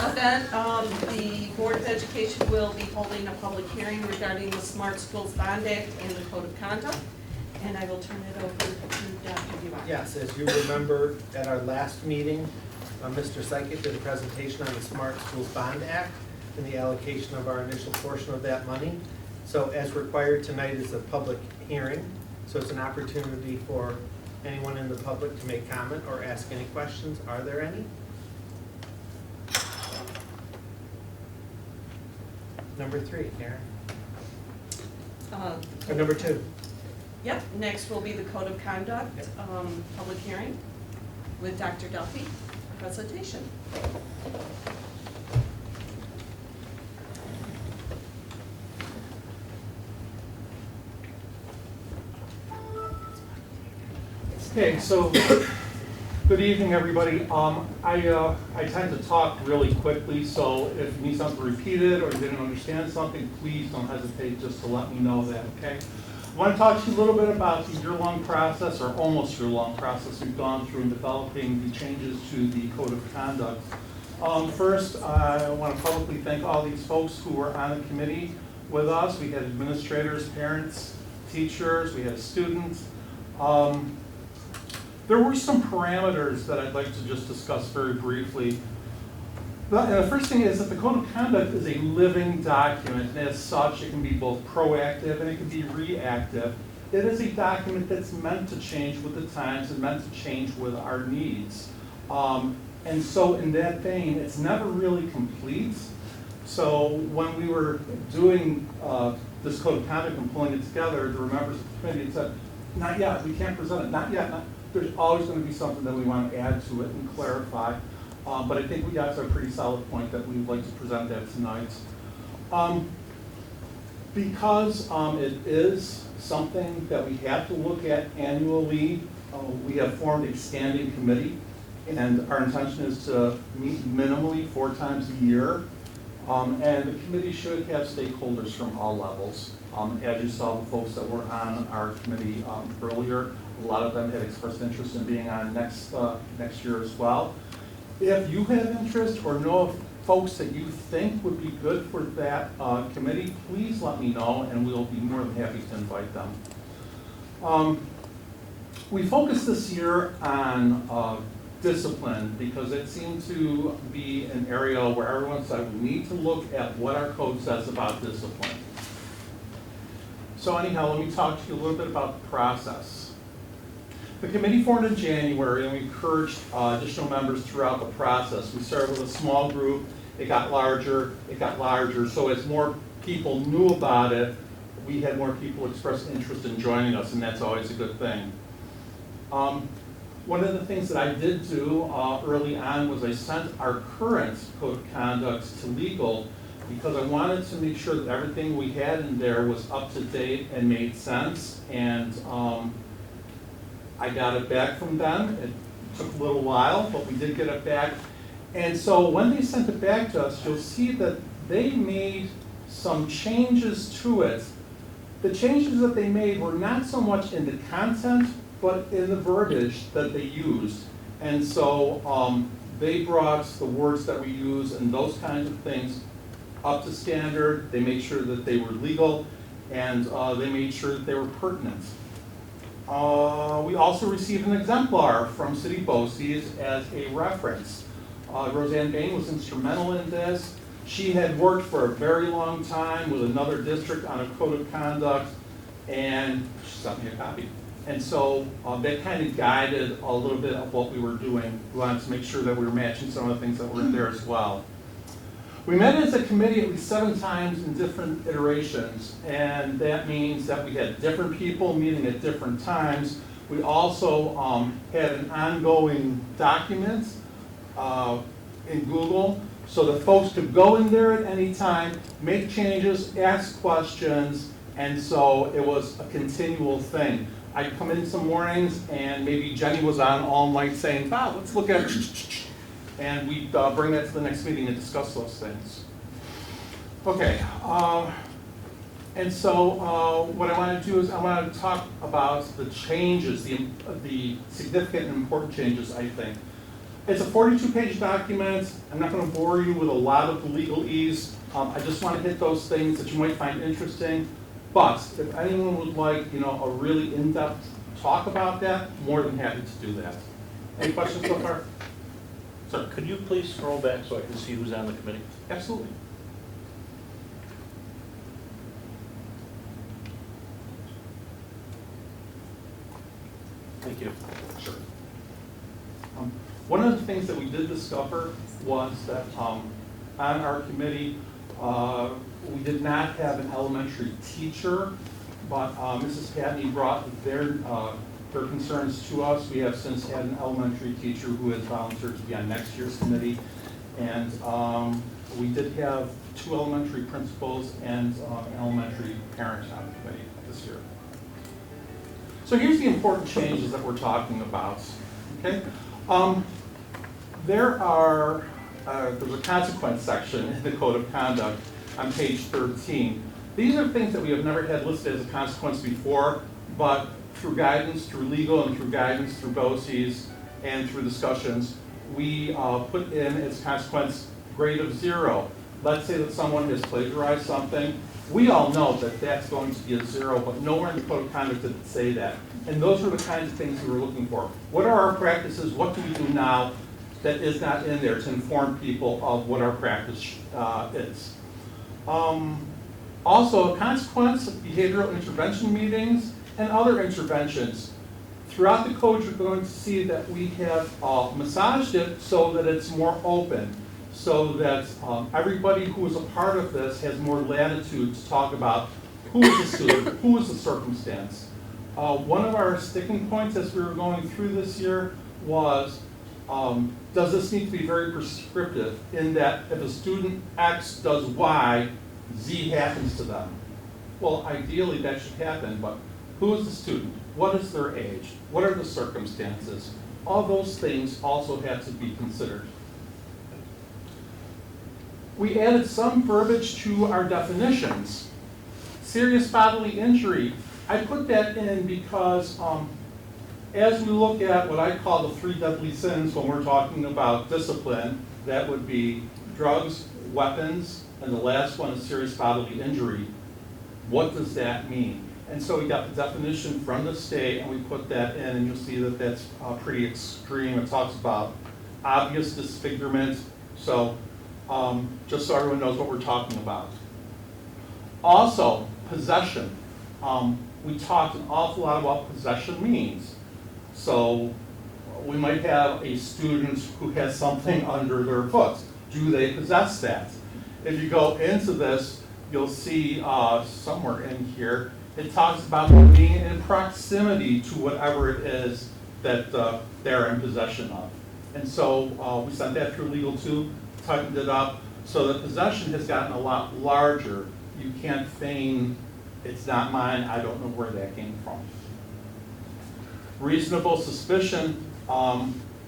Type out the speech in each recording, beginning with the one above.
event, the Board of Education will be holding a public hearing regarding the Smart Schools Bond Act and the Code of Conduct. And I will turn it over to Dr. Duarte. Yes, as you remember at our last meeting, Mr. Sykett did a presentation on the Smart Schools Bond Act and the allocation of our initial portion of that money. So as required, tonight is a public hearing. So it's an opportunity for anyone in the public to make comment or ask any questions. Are there any? Number 3, Karen. Or number 2. Yep, next will be the Code of Conduct, public hearing with Dr. Duffy, presentation. Okay, so good evening, everybody. I tend to talk really quickly, so if you need something repeated or you didn't understand something, please don't hesitate just to let me know that, okay? I want to talk to you a little bit about the year-long process, or almost year-long process we've gone through in developing the changes to the Code of Conduct. First, I want to publicly thank all these folks who were on the committee with us. We had administrators, parents, teachers, we had students. There were some parameters that I'd like to just discuss very briefly. The first thing is that the Code of Conduct is a living document, and as such, it can be both proactive and it can be reactive. It is a document that's meant to change with the times and meant to change with our needs. And so in that vein, it's never really complete. So when we were doing this Code of Conduct and pulling it together, the members of the committee said, not yet, we can't present it, not yet. There's always going to be something that we want to add to it and clarify. But I think we got to a pretty solid point that we would like to present that tonight. Because it is something that we have to look at annually, we have formed a standing committee, and our intention is to meet minimally 4 times a year. And the committee should have stakeholders from all levels. As you saw, the folks that were on our committee earlier, a lot of them had expressed interest in being on next year as well. If you have interest or know of folks that you think would be good for that committee, please let me know and we'll be more than happy to invite them. We focused this year on discipline because it seemed to be an area where everyone said we need to look at what our code says about discipline. So anyhow, let me talk to you a little bit about the process. The committee formed in January and we encouraged additional members throughout the process. We started with a small group, it got larger, so as more people knew about it, we had more people express interest in joining us, and that's always a good thing. One of the things that I did do early on was I sent our current Code of Conduct to legal because I wanted to make sure that everything we had in there was up to date and made sense, and I got it back from them. It took a little while, but we did get it back. And so when they sent it back to us, you'll see that they made some changes to it. The changes that they made were not so much in the content, but in the verbiage that they used. And so they brought the words that we use and those kinds of things up to standard. They made sure that they were legal, and they made sure that they were pertinent. We also received an exemplar from City BOCES as a reference. Roseanne Bain was instrumental in this. She had worked for a very long time with another district on a Code of Conduct, and she sent me a copy. And so that kind of guided a little bit of what we were doing. We wanted to make sure that we were matching some of the things that were in there as well. We met as a committee at least 7 times in different iterations, and that means that we had different people meeting at different times. We also had an ongoing document in Google so that folks could go in there at any time, make changes, ask questions, and so it was a continual thing. I'd come in some mornings and maybe Jenny was on all night saying, Bob, let's look at it. And we'd bring that to the next meeting and discuss those things. Okay, and so what I want to do is I want to talk about the changes, the significant and important changes, I think. It's a 42-page document. I'm not going to bore you with a lot of the legalese. I just want to hit those things that you might find interesting. But if anyone would like, a really in-depth talk about that, more than happy to do that. Any questions so far? Sir? Could you please scroll back so I can see who's on the committee? Absolutely. Thank you. Sure. One of the things that we did discover was that on our committee, we did not have an elementary teacher, but Mrs. Patney brought their concerns to us. We have since had an elementary teacher who has volunteered to be on next year's committee. And we did have 2 elementary principals and an elementary parent on the committee this year. So here's the important changes that we're talking about, okay? There's a consequence section in the Code of Conduct on page 13. These are things that we have never had listed as a consequence before, but through guidance, through legal, and through guidance, through BOCES, and through discussions, we put in as consequence grade of 0. Let's say that someone has plagiarized something. We all know that that's going to be a 0, but nowhere in the Code of Conduct did it say that. And those are the kinds of things we were looking for. What are our practices? What do we do now that is not in there to inform people of what our practice is? Also, a consequence of behavioral intervention meetings and other interventions. Throughout the code, you're going to see that we have massaged it so that it's more open, so that everybody who is a part of this has more latitude to talk about who is the student, who is the circumstance. One of our sticking points as we were going through this year was, does this need to be very prescriptive in that if a student X does Y, Z happens to them? Well, ideally that should happen, but who is the student? What is their age? What are the circumstances? All those things also have to be considered. We added some verbiage to our definitions. Serious bodily injury, I put that in because as we look at what I call the 3 deadly sins when we're talking about discipline, that would be drugs, weapons, and the last one is serious bodily injury. What does that mean? And so we got the definition from the state and we put that in, and you'll see that that's pretty extreme. It talks about obvious disfigurement. So just so everyone knows what we're talking about. Also, possession. We talked an awful lot about what possession means. So we might have a student who has something under their foot. Do they possess that? If you go into this, you'll see somewhere in here, it talks about them being in proximity to whatever it is that they're in possession of. And so we sent that through legal too, tightened it up. So the possession has gotten a lot larger. You can't feign, it's not mine, I don't know where that came from. Reasonable suspicion,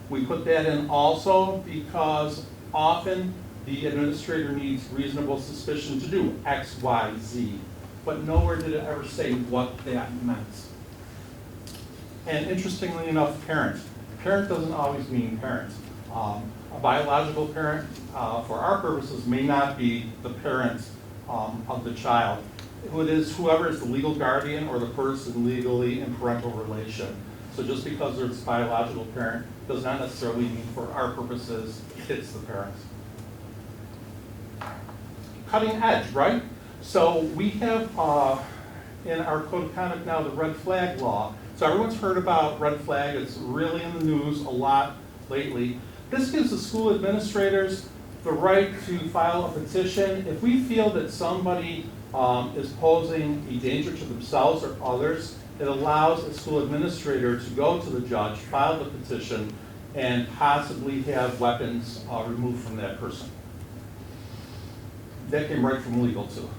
we put that in also because often the administrator needs reasonable suspicion to do X, Y, Z, but nowhere did it ever say what that meant. And interestingly enough, parent. Parent doesn't always mean parent. A biological parent, for our purposes, may not be the parent of the child. It is whoever is the legal guardian or the person legally in parental relation. So just because there's a biological parent does not necessarily mean for our purposes it's the parent. Cutting edge, right? So we have in our code of conduct now the red flag law. So everyone's heard about red flag. It's really in the news a lot lately. This gives the school administrators the right to file a petition. If we feel that somebody is posing a danger to themselves or others, it allows a school administrator to go to the judge, file the petition, and possibly have weapons removed from that person. That came right from legal too.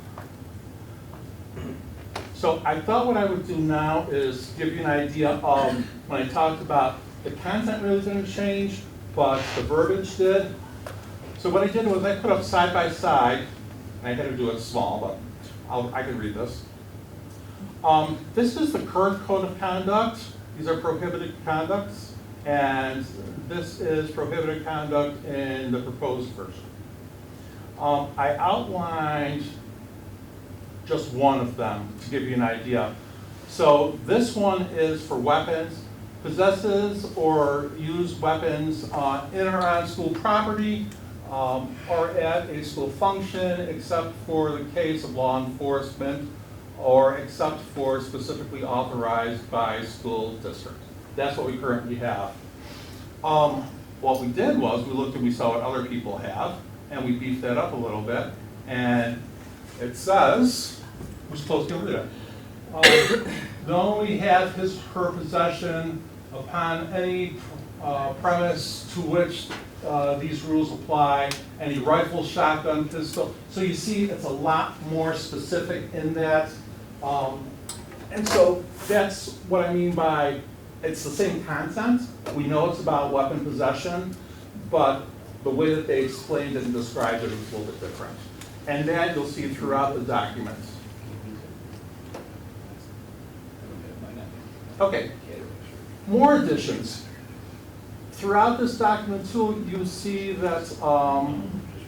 So I thought what I would do now is give you an idea of, when I talked about the content really didn't change, but the verbiage did. So what I did was I put up side by side, and I had to do it small, but I can read this. This is the current code of conduct. These are prohibited conducts, and this is prohibited conduct in the proposed version. I outlined just one of them to give you an idea. So this one is for weapons. Possesses or use weapons in or on school property or at a school function, except for the case of law enforcement or except for specifically authorized by school district. That's what we currently have. What we did was we looked and we saw what other people have, and we beefed that up a little bit. And it says, who's close to that? Not only have his her possession upon any premise to which these rules apply, any rifle, shotgun, pistol. So you see, it's a lot more specific in that. And so that's what I mean by it's the same content. We know it's about weapon possession, but the way that they explained it and described it is a little bit different. And that you'll see throughout the document. Okay, more additions. Throughout this document too, you see that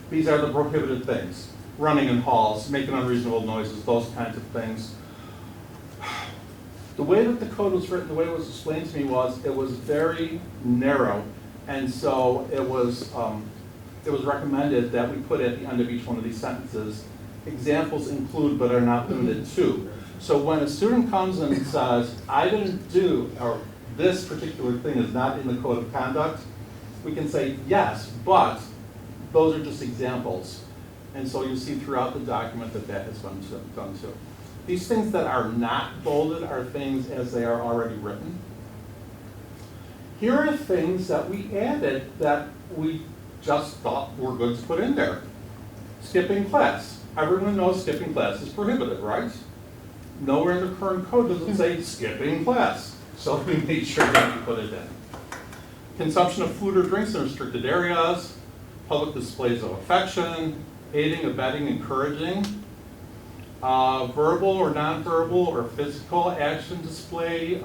these are the prohibited things. Running in halls, making unreasonable noises, those kinds of things. The way that the code was written, the way it was explained to me was, it was very narrow. And so it was recommended that we put at the end of each one of these sentences, examples include but are not limited to. So when a student comes and says, I didn't do, or this particular thing is not in the code of conduct, we can say, yes, but those are just examples. And so you see throughout the document that that has been done too. These things that are not bolded are things as they are already written. Here are things that we added that we just thought were good to put in there. Skipping class. Everyone knows skipping class is prohibited, right? Nowhere in the current code does it say skipping class. So we made sure that we put it in. Consumption of food or drinks in restricted areas, public displays of affection, aiding, abetting, encouraging, verbal or nonverbal or physical action display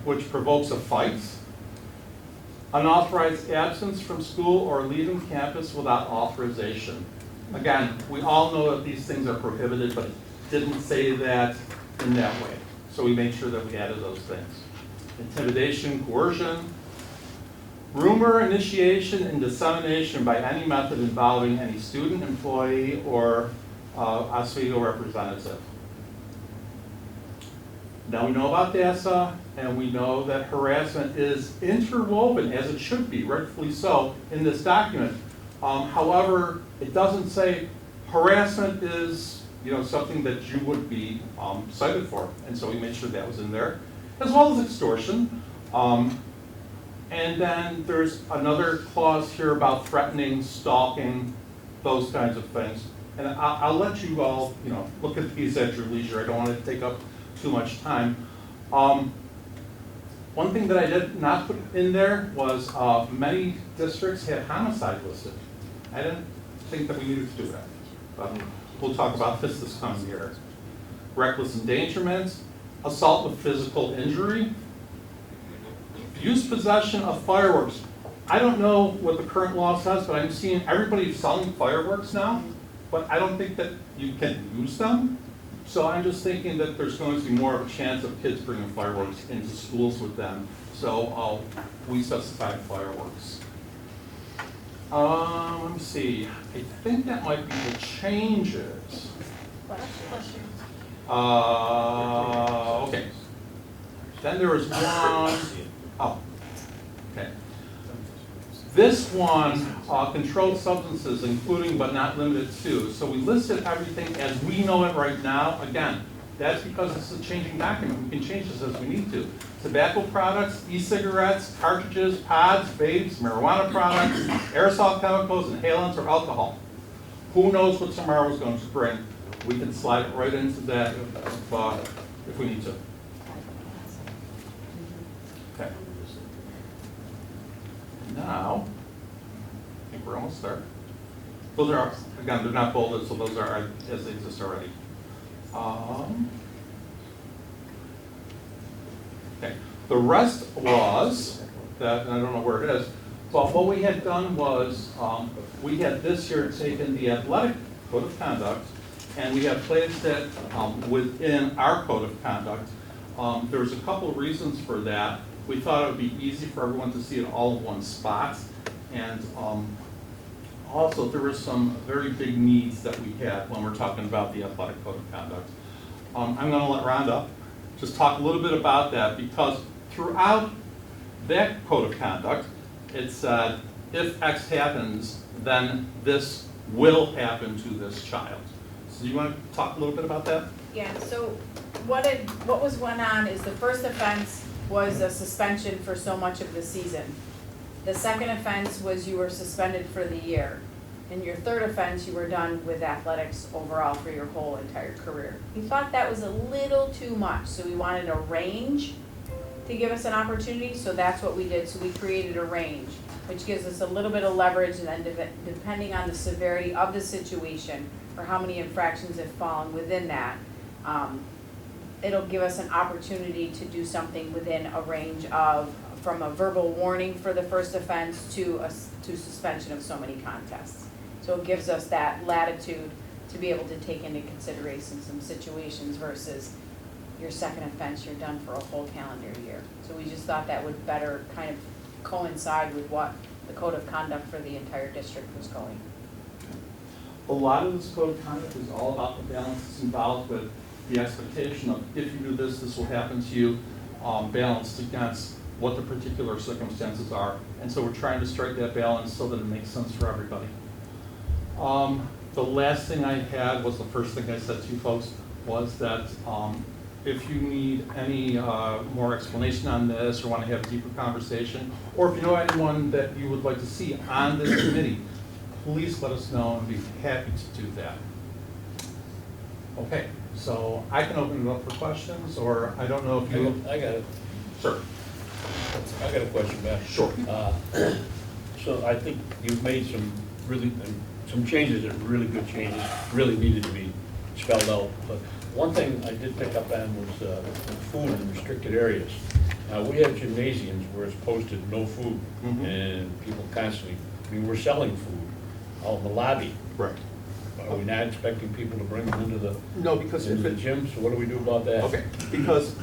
which provokes a fight, unauthorized absence from school or leaving campus without authorization. Again, we all know that these things are prohibited, but it didn't say that in that way. So we made sure that we added those things. Intimidation, coercion, rumor, initiation, and dissemination by any method involving any student, employee, or Oswego representative. Now we know about DASA, and we know that harassment is interwoven, as it should be, rightfully so, in this document. However, it doesn't say harassment is something that you would be cited for, and so we made sure that was in there, as well as extortion. And then there's another clause here about threatening, stalking, those kinds of things. And I'll let you all look at these at your leisure. I don't want to take up too much time. One thing that I did not put in there was many districts had homicide listed. I didn't think that we needed to do that. But we'll talk about this coming year. Reckless endangerment, assault with physical injury, use, possession of fireworks. I don't know what the current law says, but I'm seeing everybody selling fireworks now, but I don't think that you can use them. So I'm just thinking that there's going to be more of a chance of kids bringing fireworks into schools with them. So we specified fireworks. Let me see. I think that might be the changes. Okay. Then there was one. Oh, okay. This one, controlled substances, including but not limited to. So we listed everything as we know it right now. Again, that's because it's a changing document. We can change this as we need to. Tobacco products, e-cigarettes, cartridges, pods, vapes, marijuana products, aerosol chemicals, inhalants, or alcohol. Who knows what tomorrow is going to bring? We can slide it right into that if we need to. Okay. Now, I think we're almost there. Those are, again, they're not bolded, so those are as they exist already. Okay. The rest was that, and I don't know where it is, Well, what we had done was, we had this year taken the athletic code of conduct, and we have placed it within our code of conduct. There's a couple of reasons for that. We thought it would be easy for everyone to see it all in one spot. And also, there were some very big needs that we had when we're talking about the athletic code of conduct. I'm going to let Rhonda just talk a little bit about that, because throughout that code of conduct, it said, if X happens, then this will happen to this child. So you want to talk a little bit about that? Yeah, so what went on is the first offense was a suspension for so much of the season. The second offense was you were suspended for the year. And your third offense, you were done with athletics overall for your whole entire career. We thought that was a little too much, so we wanted a range to give us an opportunity, so that's what we did. So we created a range, which gives us a little bit of leverage, and then depending on the severity of the situation or how many infractions have fallen within that, it'll give us an opportunity to do something within a range of, from a verbal warning for the first offense to suspension of so many contests. So it gives us that latitude to be able to take into consideration some situations versus your second offense, you're done for a whole calendar year. So we just thought that would better kind of coincide with what the code of conduct for the entire district was going. A lot of this code of conduct is all about the balance involved with the expectation of, if you do this, this will happen to you, balanced against what the particular circumstances are. And so we're trying to strike that balance so that it makes sense for everybody. The last thing I had was the first thing I said to you folks was that if you need any more explanation on this or want to have a deeper conversation, or if you know anyone that you would like to see on this committee, please let us know and be happy to do that. Okay, so I can open it up for questions, or I don't know if you... I got it. Sure. I got a question, Matt. Sure. So I think you've made some changes that are really good changes, really needed to be spelled out. But one thing I did pick up on was food in restricted areas. We have gymnasiums where it's posted no food, and people constantly, we're selling food out in the lobby. Right. Are we not expecting people to bring them into the No, because into the gym? So what do we do about that? Okay, because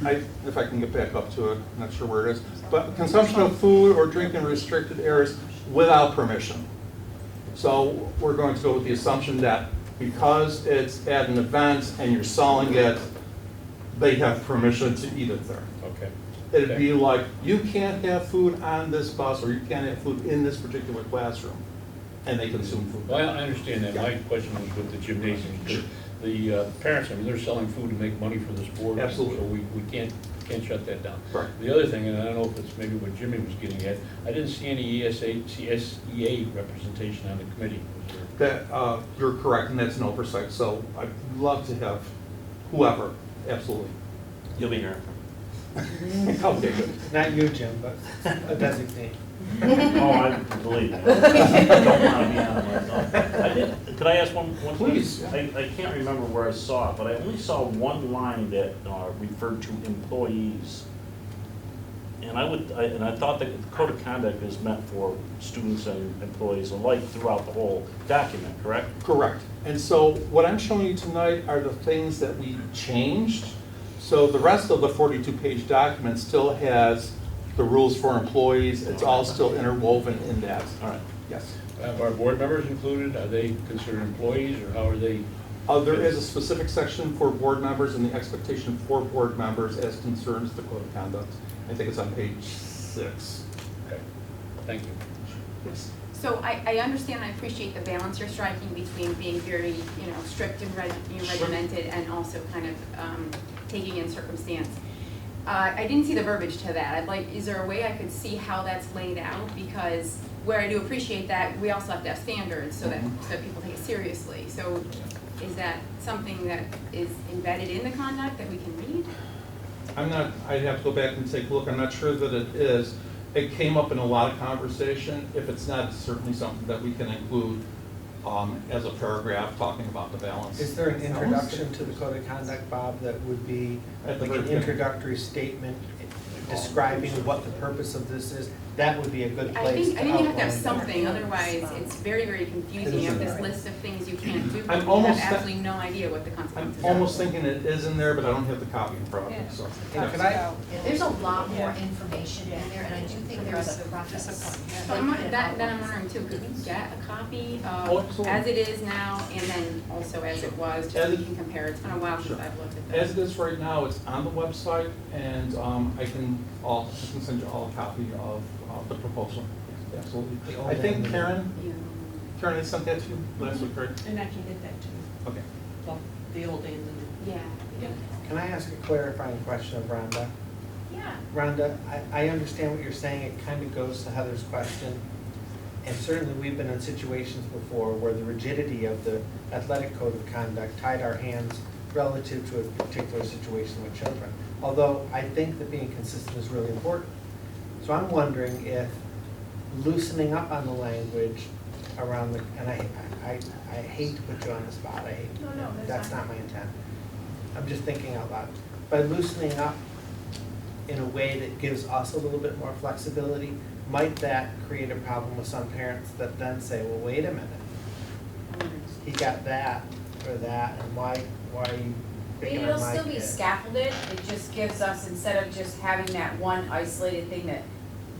if I can get back up to it, I'm not sure where it is, but consumption of food or drink in restricted areas without permission. So we're going to go with the assumption that because it's at an event and you're selling it, they have permission to eat it there. Okay. It'd be like, you can't have food on this bus, or you can't have food in this particular classroom, and they consume food. Well, I understand that. My question was with the gymnasiums. Sure. The parents, they're selling food to make money for the sport. Absolutely. So we can't shut that down. Right. The other thing, and I don't know if it's maybe what Jimmy was getting at, I didn't see any CSEA representation on the committee. Was there? That, you're correct, and that's an oversight, so I'd love to have whoever, absolutely. You'll be here. Okay, good. Not you, Jim, but a designate. Oh, I believe it. I don't want to be on it myself. Could I ask one Please. thing? I can't remember where I saw it, but I only saw one line that referred to employees. And I thought that the code of conduct is meant for students and employees alike throughout the whole document, correct? Correct. And so what I'm showing you tonight are the things that we changed. So the rest of the 42-page document still has the rules for employees. It's all still interwoven in that. All right. Yes. Are our board members included? Are they considered employees, or how are they? There is a specific section for board members and the expectation for board members as concerns the code of conduct. I think it's on page 6. Okay, thank you. Yes. So I understand, I appreciate the balance you're striking between being very, strict and regimented and also kind of taking in circumstance. I didn't see the verbiage to that. Is there a way I could see how that's laid out? Because where I do appreciate that, we also have to have standards so that people take it seriously. So is that something that is embedded in the conduct that we can read? I'd have to go back and take a look. I'm not sure that it is. It came up in a lot of conversation. If it's not, it's certainly something that we can include as a paragraph talking about the balance. Is there an introduction to the code of conduct, Bob, that would be At the like an very introductory statement describing what the purpose of this is, that would be a good I place to think you have to have outline that. something, otherwise it's very, very confusing. You have this list of things you can't do, but I'm you have almost- absolutely no idea what the I'm consequences are. almost thinking it is in there, but I don't have the copy in front of me, so. Yeah, could I, Yeah, there's a lot more information in there, and I do think there's a preface. So then I'm wondering too, could we get a copy Oh, of, absolutely. as it is now, and then also as it was, just so As we it- can compare? It's been a while since Sure. I've looked at As this. it is right now, it's on the website, and I can send you all a copy of the proposal. Absolutely. The old I think and the new. Karen, I sent that to you last week, right? And I can get that to you, Okay. the old and the new. Yeah. can I ask a clarifying question of Rhonda? Yeah. Rhonda, I understand what you're saying, it kind of goes to Heather's question. And certainly, we've been in situations before where the rigidity of the athletic code of conduct tied our hands relative to a particular situation with children. Although I think that being consistent is really important. So I'm wondering if loosening up on the language around the, and I hate to put you on the spot, I hate, No, that's that's fine. not my intent. I'm just thinking out loud. By loosening up in a way that gives us a little bit more flexibility, might that create a problem with some parents that then say, well, wait a minute, he got that or that, and why are you picking on It'll my still be kid? scaffolded, it just gives us, instead of just having that one isolated thing that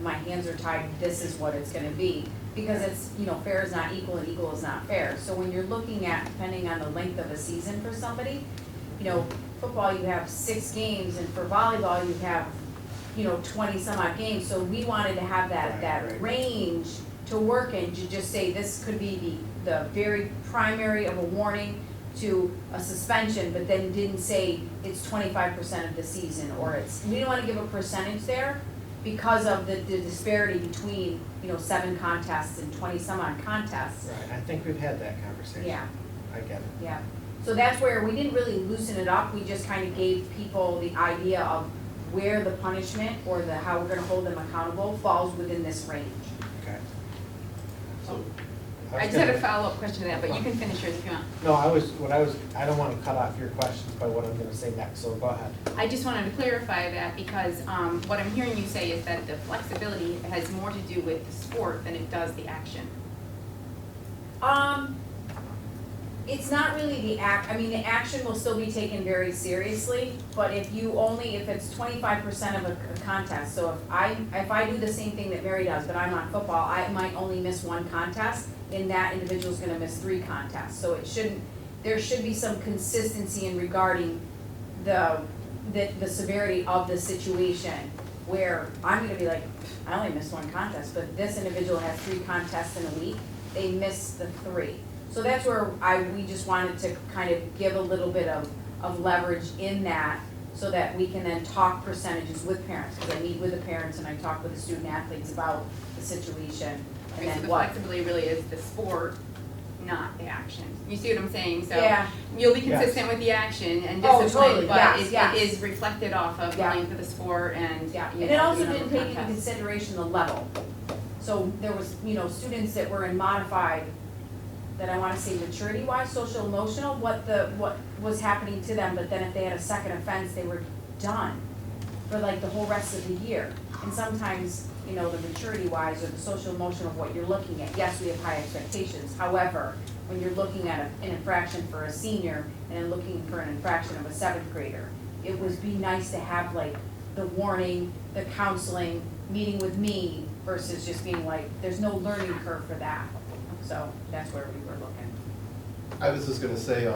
my hands are tied, this is what it's gonna be. Because it's, fair is not equal and equal is not fair. So when you're looking at, depending on the length of a season for somebody, football, you have 6 games, and for volleyball, you have, 20 some odd games. So we wanted to have that Right. range to work in, to just say this could be the very primary of a warning to a suspension, but then didn't say it's 25% of the season, or we didn't wanna give a percentage there because of the disparity between, 7 contests and 20 some odd contests. Right, I think we've had that conversation. Yeah. I get it. Yeah, so that's where we didn't really loosen it up, we just kind of gave people the idea of where the punishment or how we're gonna hold them accountable falls within this range. Okay. So. I just had a follow-up question to that, but you can finish yours if you want. No, I don't want to cut off your questions by what I'm gonna say next, so go ahead. I just wanted to clarify that because what I'm hearing you say is that the flexibility has more to do with the sport than it does the action. It's not really the the action will still be taken very seriously, but if it's 25% of a contest, so if I do the same thing that Mary does, but I'm on football, I might only miss 1 contest, and that individual's gonna miss 3 contests, so there should be some consistency in regarding the severity of the situation, where I'm gonna be like, I only missed 1 contest, but this individual has 3 contests in a week, they missed the 3. So that's where we just wanted to kind of give a little bit of leverage in that, so that we can then talk percentages with parents, because I meet with the parents and I talk with the student athletes about the situation, and Right, so then the what. flexibility really is the sport, not the action. You see what I'm saying? So Yeah. you'll be Yes. consistent with the action and Oh, discipline, totally, but yes, yes. it is reflected off of the Yeah. length of the sport and, Yeah, you and know, it also the number didn't of take into contests. consideration the level. So there was, students that were in modified, that I wanna say maturity wise, social emotional, what was happening to them, but then if they had a second offense, they were done for like the whole rest of the year. And sometimes, the maturity wise or the social emotional of what you're looking at, yes, we have high expectations. However, when you're looking at an infraction for a senior and then looking for an infraction of a 7th grader, it would be nice to have like the warning, the counseling, meeting with me versus just being like, there's no learning curve for that. So that's where we were looking. I was just gonna say,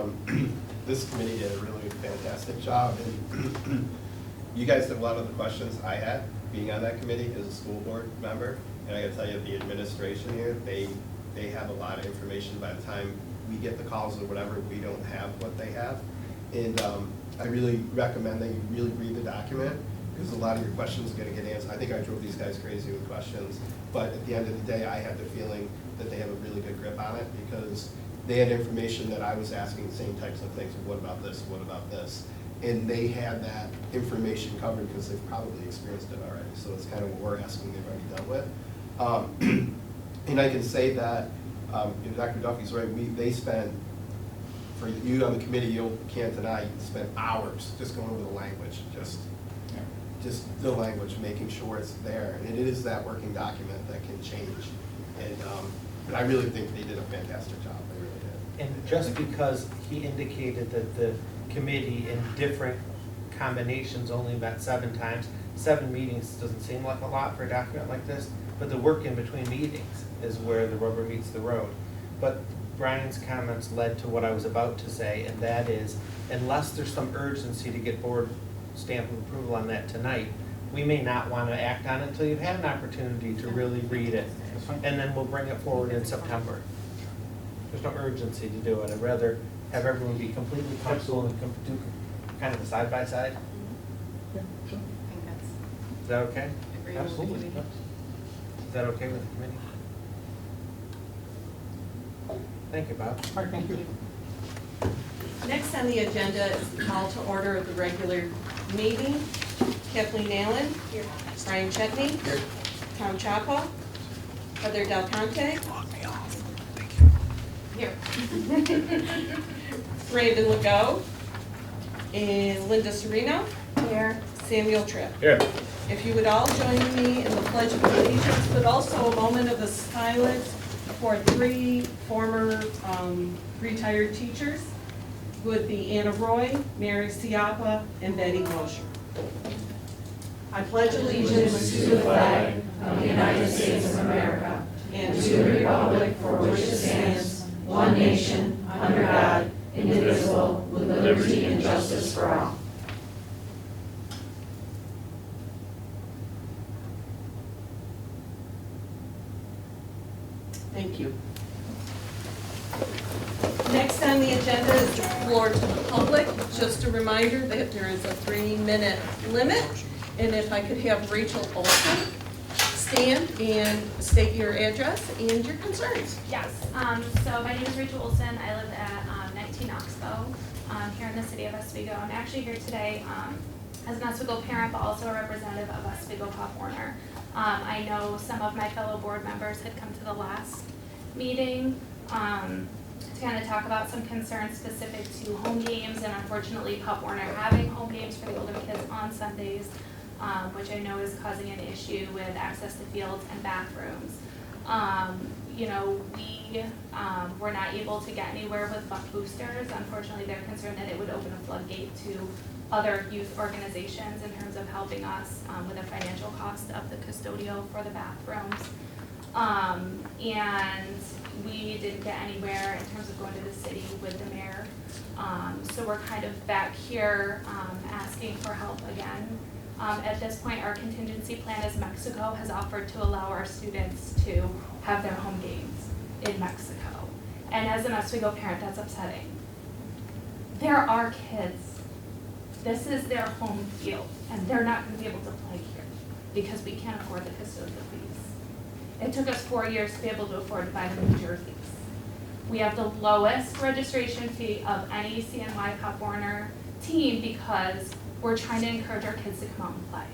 this committee did a really fantastic job, and you guys did a lot of the questions I had, being on that committee as a school board member, and I gotta tell you, the administration here, they have a lot of information. By the time we get the calls or whatever, we don't have what they have. And I really recommend that you really read the document, because a lot of your questions are gonna get answered. I think I drove these guys crazy with questions, but at the end of the day, I had the feeling that they have a really good grip on it, because they had information that I was asking the same types of things, what about this, what about this? And they had that information covered because they've probably experienced it already, so it's kind of what we're asking they've already dealt with. And I can say that, Dr. Duffy's right, they spent, for you on the committee, you can't deny, you spent hours just going over the language, just just the language, making sure it's there. And it is that working document that can change. And, but I really think they did a fantastic job, they really did. And just because he indicated that the committee in different combinations only met 7 times, 7 meetings doesn't seem like a lot for a document like this, but the work in between meetings is where the rubber meets the road. But Brian's comments led to what I was about to say, and that is, unless there's some urgency to get board stamp of approval on that tonight, we may not want to act on it until you've had an opportunity to really read it. And then we'll bring it forward in September. There's no urgency to do it. I'd rather have everyone be completely comfortable and do kind of a side-by-side. Yeah, sure. I think that's Is that okay? agreeable with the Absolutely. committee. Is that okay with the committee? Thank you, Bob. All right, thank you. Next on the agenda is the call to order of the regular meeting. Kathleen Allen. Here. Brian Chetney. Here. Tom Chapa. Heather Del Conte. Here. Brandon Legault. And Linda Serino. Here. Samuel Tripp. Here. If you would all join me in the Pledge of Allegiance, but also a moment of silence for 3 former retired teachers, would be Anna Roy, Mary Ciappa, and Betty Mosher. I pledge allegiance to the flag of the United States of America and to the republic for which it stands, one nation, under God, indivisible, with liberty and justice for all. Thank you. Next on the agenda is the floor to the public. Just a reminder that there is a 3-minute limit. And if I could have Rachel Olson stand and state your address and your concerns. Yes, so my name is Rachel Olson. I live at 19 Oxbow here in the city of Oswego. I'm actually here today as an Oswego parent, but also a representative of Oswego Pop Warner. I know some of my fellow board members had come to the last meeting to kind of talk about some concerns specific to home games, and unfortunately Pop Warner having home games for the older kids on Sundays, which I know is causing an issue with access to fields and bathrooms. You know, we were not able to get anywhere with Buck Boosters. Unfortunately, they're concerned that it would open a floodgate to other youth organizations in terms of helping us with the financial cost of the custodial for the bathrooms. And we didn't get anywhere in terms of going to the city with the mayor. So we're kind of back here asking for help again. At this point, our contingency plan is Mexico has offered to allow our students to have their home games in Mexico. And as an Oswego parent, that's upsetting. There are kids, this is their home field, and they're not gonna be able to play here because we can't afford the custodial fees. It took us 4 years to be able to afford to buy the new jerseys. We have the lowest registration fee of any CNY Pop Warner team because we're trying to encourage our kids to come out and play.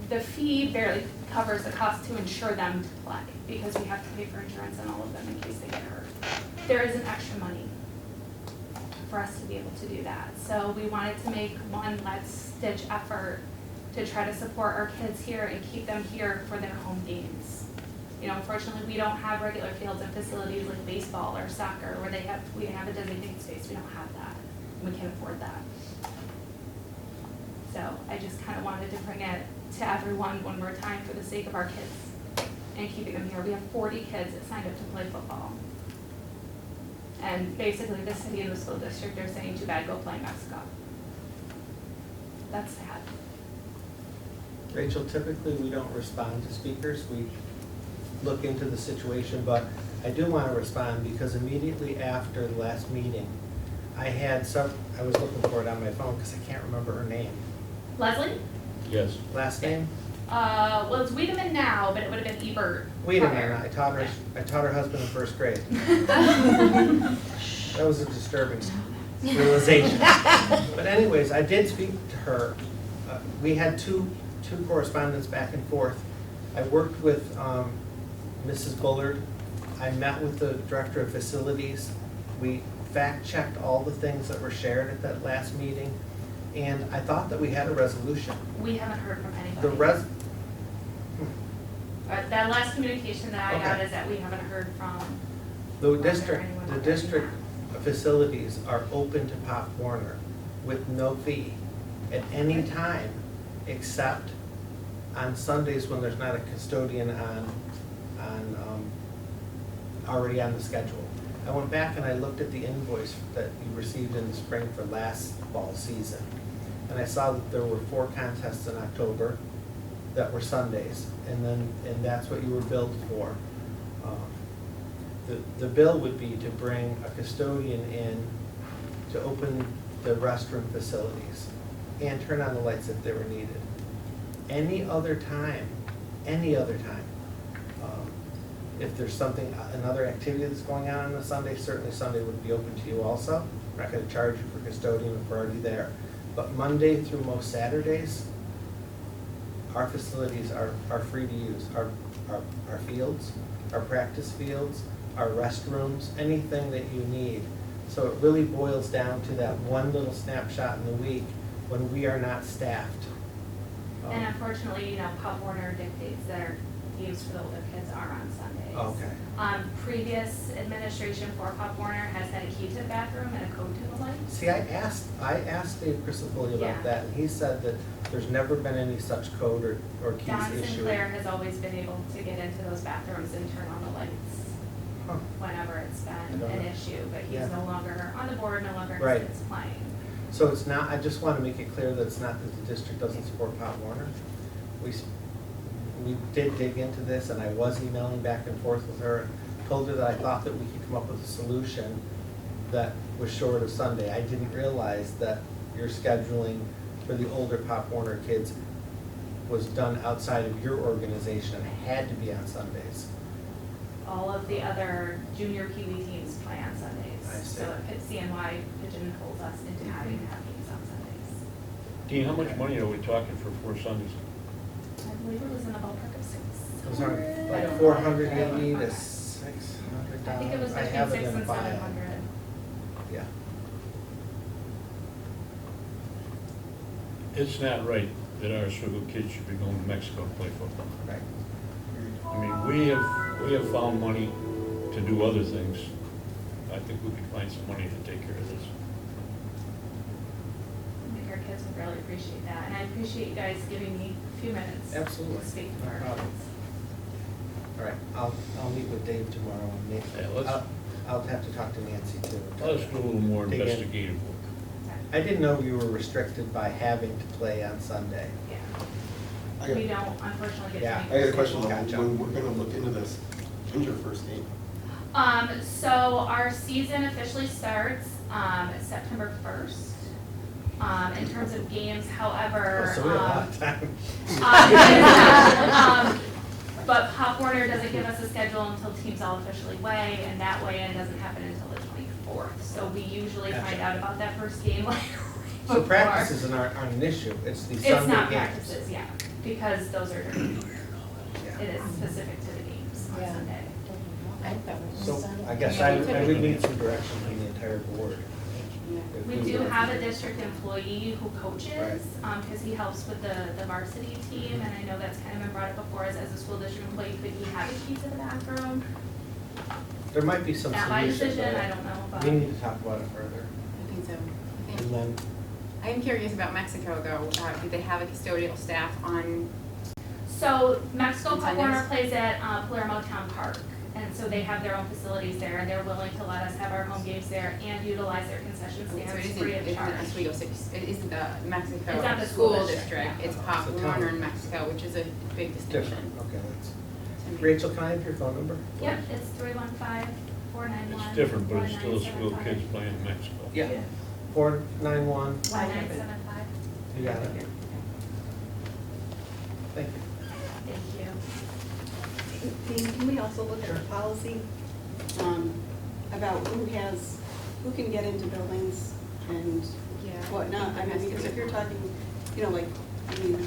The fee barely covers the cost to insure them to play because we have to pay for insurance on all of them in case they get hurt. There isn't extra money for us to be able to do that. So we wanted to make one last ditch effort to try to support our kids here and keep them here for their home games. You know, unfortunately, we don't have regular fields and facilities like baseball or soccer where we have a designated space. We don't have that. We can't afford that. So I just kind of wanted to bring it to everyone one more time for the sake of our kids and keeping them here. We have 40 kids that signed up to play football. And basically the city and the school district are saying, too bad, go play in Mexico. That's sad. Rachel, typically we don't respond to speakers. We look into the situation, but I do want to respond because immediately after the last meeting, I was looking for it on my phone because I can't remember her name. Leslie? Yes. Last name? Well, it's Wiedemann now, but it would have been Ebert. Wiedemann. I taught her husband in first grade. That was a disturbing realization. But anyways, I did speak to her. We had two correspondents back and forth. I worked with Mrs. Bullard. I met with the director of facilities. We fact-checked all the things that were shared at that last meeting. And I thought that we had a resolution. We haven't heard from anybody. The res, That last communication that I got Okay. is that we haven't heard from. the whether district, anyone the would district like facilities are open to Pop Warner with no fee at any time, except on Sundays when there's not a custodian already on the schedule. I went back and I looked at the invoice that you received in the spring for last fall season. And I saw that there were 4 contests in October that were Sundays, and that's what you were billed for. The bill would be to bring a custodian in to open the restroom facilities and turn on the lights if they were needed. Any other time, if there's something, another activity that's going on a Sunday, certainly Sunday would be open to you also. We're not gonna charge you for custodian if we're already there. But Monday through most Saturdays, our facilities are free to use. Our fields, our practice fields, our restrooms, anything that you need. So it really boils down to that one little snapshot in the week when we are not staffed. And unfortunately, Pop Warner dictates that our games for the older kids are on Sundays. Okay. Previous administration for Pop Warner has had a key to the bathroom and a code to the lights. See, I asked Dave Crisafulli Yeah. about that, and he said that there's never been any such code or keys Don issued. Sinclair has always been able to get into those bathrooms and turn on the lights Huh. whenever it's I been don't an know. issue, but he's Yeah. no longer on the board, no longer Right. is playing. So it's not, I just want to make it clear that it's not that the district doesn't support Pop Warner. We did dig into this, and I was emailing back and forth with her, and told her that I thought that we could come up with a solution that was short of Sunday. I didn't realize that your scheduling for the older Pop Warner kids was done outside of your organization and had to be on Sundays. All of the other junior Pee Wee teams play on Sundays. I see. So CNY pigeonholes us into having to have games on Sundays. Dean, how much money are we talking for 4 Sundays? I believe it was in the ballpark of 600. Those aren't like 480 to 600 I think it was I between have it 600 in and file. 700. Yeah. It's not right that our Oswego kids should be going to Mexico to play football. Right. I mean, we have found money to do other things. I think we could find some money to take care of this. I think our kids would really appreciate that, and I appreciate you guys giving me a few minutes. Absolutely. To speak to No our problem. kids. All right, I'll meet with Dave tomorrow and maybe, Yeah, let's- I'll have to talk to Nancy too. Let's do a little more Dig in. investigative work. I didn't know you were restricted by having to play on Sunday. Yeah. We don't unfortunately get Yeah. to make. I got a the question, schedule. Gotcha. when we're gonna look into this, when's your first game? So our season officially starts, September 1st. In terms of games, however. Oh, so we have a lot of time. But Pop Warner doesn't give us a schedule until teams all officially weigh, and that weigh-in doesn't happen until the 24th. So we usually find Gotcha. out about that first game like So before. practices aren't an issue, it's the It's Sunday not games. practices, yeah, because those are different. Yeah. It is specific to the games on Yeah. Sunday. So I guess I would need some direction from the entire board. If We do have a district employee who coaches, Right. because he helps with the varsity team, and I know that's kind of been brought up before, as a school district employee, could he have a key to the bathroom? There might be some Not my solution, decision, but I don't know, but. we need to talk about it further. I think so. I And think, then, I am curious about Mexico though. Do they have a custodial staff on? So Mexico On Pop Warner Sundays? plays at Palermo Town Park, and so they have their own facilities there, and they're willing to let us have our home games there and utilize their concession So it stands isn't, free of isn't charge. Oswego City, it isn't the It's Mexico not the school school district, district, yeah. it's Pop It's a town. Warner in Mexico, which is a big it's distinction. different, okay, let's. to me. Rachel, can I have your phone number? Yep, it's 315-491-1975. It's different, but it's still Oswego kids playing in Mexico. Yeah. 491, 1975. you got it. Thank you. Thank you. Dean, can we also look at the policy about who can get into buildings and Yeah. whatnot? I mean, because if you're talking, like,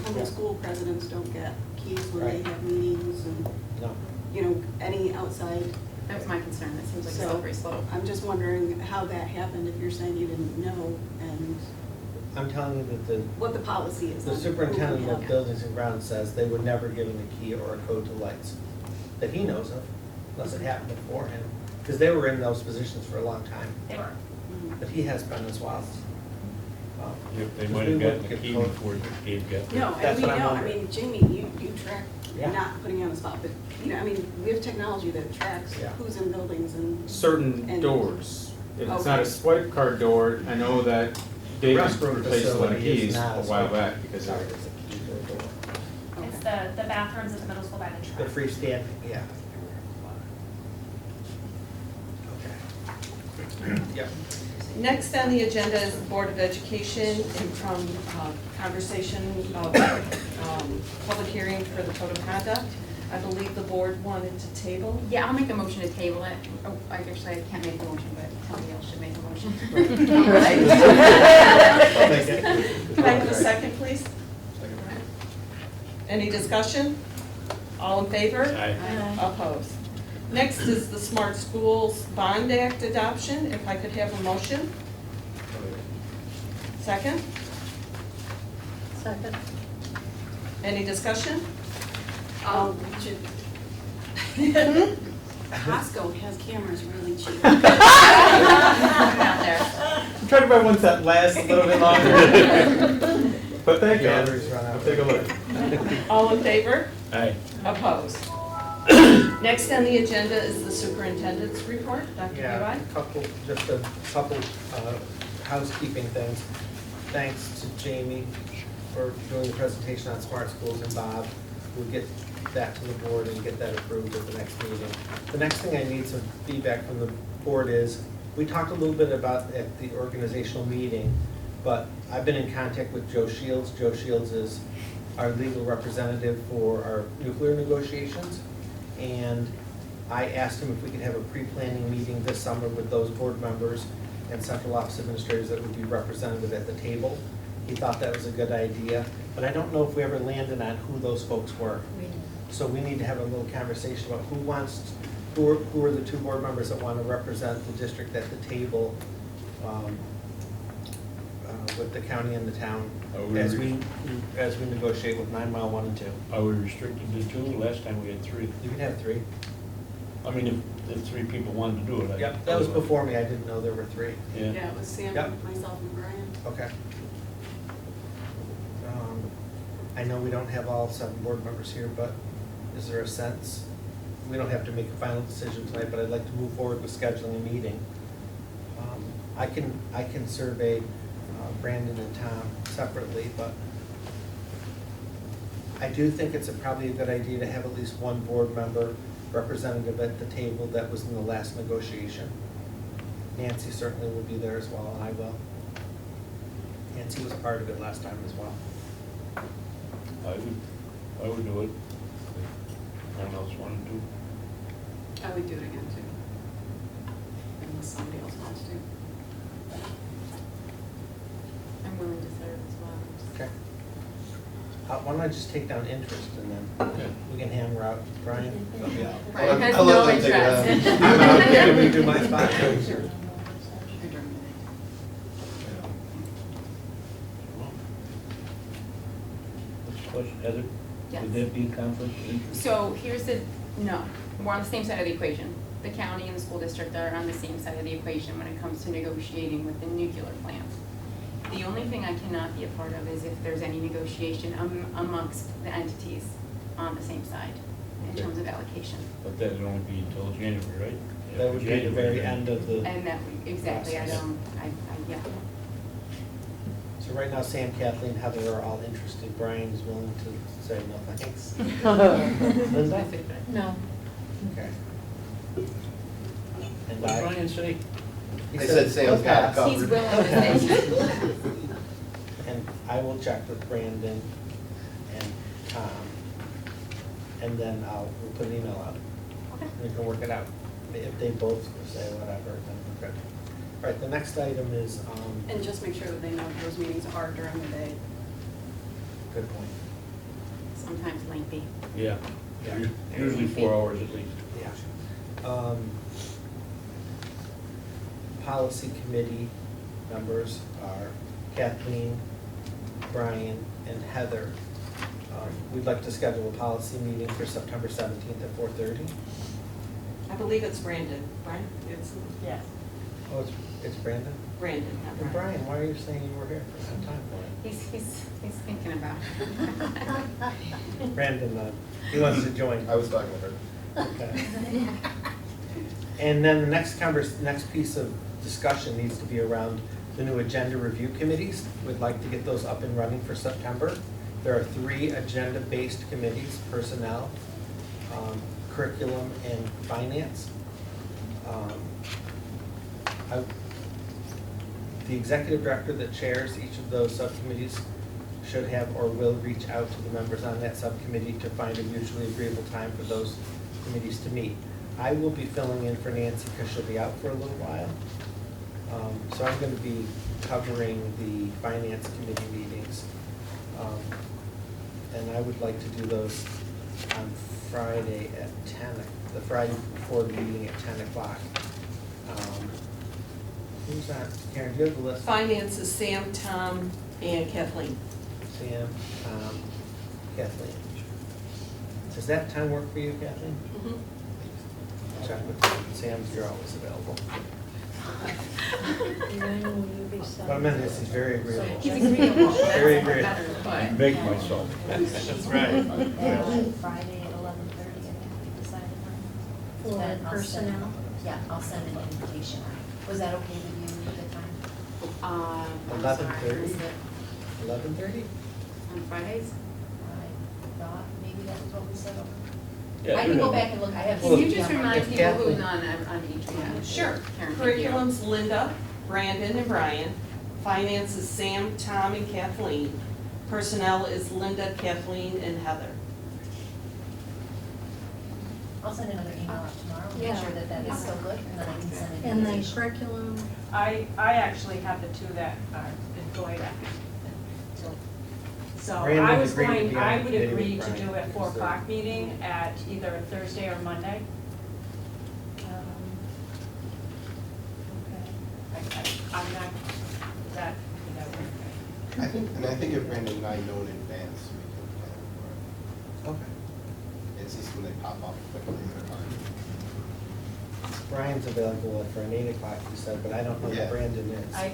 home school presidents don't get keys when they Right. have meetings and, No, any outside. That was my concern, that seems like a So, slippery slope. I'm just wondering how that happened, if you're saying you didn't know, and I'm telling you that the what the policy is. The on who superintendent we of have. buildings and grounds says they would never give him a key or a code to lights, that he knows of, unless it happened before him, because they were in those positions for a long time, They were. Mhm. but he has been as well. They might have gotten the key before Dave got there. No, That's and we what I'm know, I wondering. mean, Jamie, you track, Yeah. not putting you on the spot, but, you know, I mean, we have technology that tracks Yeah. who's in buildings and. Certain And- doors. If it's not Okay. a swipe card door, I know that Dave Restroom replaced a lot of facility is keys a not a while swipe back because card, of it's a key to a door. It's Okay. the bathrooms at the middle school by the The truck. freestanding, yeah. Okay. Yep. Next on the agenda is the Board of Education and from conversation of public hearing for the code of conduct. I believe the board wanted to table. Yeah, I'll make a motion to table it. Oh, I actually can't make the motion, but somebody else should make the motion. I'll make it. Can I have a second, please? Any discussion? All in favor? Aye. Opposed. Next is the Smart Schools Bond Act adoption. If I could have a motion? Second? Second. Any discussion? Should- Costco has cameras really cheap. Out there. I'm trying to buy ones that last a little bit longer. But thank you, Batteries run out. I'll take a look. All in favor? Aye. Opposed. Next on the agenda is the superintendent's report. Dr. Yeah, Levi? just a couple housekeeping things. Thanks to Jamie for doing the presentation on smart schools, and Bob. We'll get that to the board and get that approved at the next meeting. The next thing I need some feedback from the board is, we talked a little bit about at the organizational meeting, but I've been in contact with Joe Shields. Joe Shields is our legal representative for our nuclear negotiations. And I asked him if we could have a pre-planning meeting this summer with those board members and central office administrators that would be representative at the table. He thought that was a good idea, but I don't know if we ever landed on who those folks were. So we need to have a little conversation about who are the two board members that want to represent the district at the table with the county and the town as we negotiate with 9 Mile 1 and 2. Are we restricted to two? Last time we had three. You can have 3. I mean, if three people wanted to do it. Yep, that was before me, I didn't know there were 3. Yeah. Yeah, it was Sam, Yep. myself, and Brian. Okay. I know we don't have all 7 board members here, but is there a sense? We don't have to make a final decision tonight, but I'd like to move forward with scheduling a meeting. I can survey Brandon and Tom separately, but I do think it's probably a good idea to have at least one board member representative at the table that was in the last negotiation. Nancy certainly will be there as well, and I will. Nancy was part of it last time as well. I would do it. No one else wanted to. I would do it again too. Unless somebody else wants to. I'm willing to serve as well. Okay. Why don't I just take down interest and then we can hammer out Brian? Yeah. Brian has I'll no let them take it interest. out. I'm out there to redo my spot. What's the question, Heather? Yes. Would that be a conflict of interest? So here's the, no, we're on the same side of the equation. The county and the school district are on the same side of the equation when it comes to negotiating with the nuclear plant. The only thing I cannot be a part of is if there's any negotiation amongst the entities on the same side in Okay. terms of allocation. But that would only be until January, right? That would be the very January, end of the, And that, exactly, I don't, yeah. so right now Sam, Kathleen, Heather are all interested. Brian is willing to say no thanks. Linda? No. Okay. And What did I, Brian say? he I said Sam's got it pass. He's covered. willing to say. And I will check with Brandon and Tom, and then we'll put an email out. Okay. We can work it out. If they both say whatever, then we're good. All right, the next item is, And just make sure that they know those meetings are during the day. good point. Sometimes lengthy. Yeah. Yeah. Usually 4 hours at least. Yeah. Policy committee members are Kathleen, Brian, and Heather. We'd like to schedule a policy meeting for September 17th at 4:30. I believe it's Brandon, right? It's Yes. Oh, it's Brandon? Brandon, not And Brian. Brian, why are you saying you were here for some time for He's thinking about it. it? Brandon, he wants to join. I was talking with her. Okay. And then the next piece of discussion needs to be around the new agenda review committees. We'd like to get those up and running for September. There are 3 agenda-based committees: personnel, curriculum, and finance. The executive director that chairs each of those subcommittees should have or will reach out to the members on that subcommittee to find a mutually agreeable time for those committees to meet. I will be filling in for Nancy because she'll be out for a little while. So I'm going to be covering the finance committee meetings. And I would like to do those on Friday at 10, the Friday before the meeting at 10 o'clock. Who's that? Karen, do you have the list? Finance is Sam, Tom, and Kathleen. Sam, Kathleen. Does that time work for you, Kathleen? Check with Sam, you're always available. But I meant this, he's very agreeable. He's agreeable. Very agreeable. Make myself. That's right. Friday at 11:30, I think we decided on. For Then I'll send- personnel? Yeah, I'll send an invitation. Was that okay with you at the time? I'm 11:30? sorry, 11:30? on Fridays? I thought maybe that was what we said. Yeah, I can go back and look, I have. Can you just remind if people who's Kathleen- on each one? Sure. Karen, thank you. Curriculum's Linda, Brandon, and Brian. Finance is Sam, Tom, and Kathleen. Personnel is Linda, Kathleen, and Heather. I'll send another email out tomorrow, make Yeah. sure that that is still good, and then I can send an And then invitation. curriculum, I actually have the 2 that are employed at. So Brandon I was agreed to going, be on I the would committee with agree to Brian. do it 4 Is there- o'clock meeting at either a Thursday or Monday. I'm not, that, I think if Brandon and I know in advance, we can plan for Okay. it. It's just when they pop up quickly, they're hard. Brian's available for an 8 o'clock, you said, but I don't know Yeah. where Brandon is. I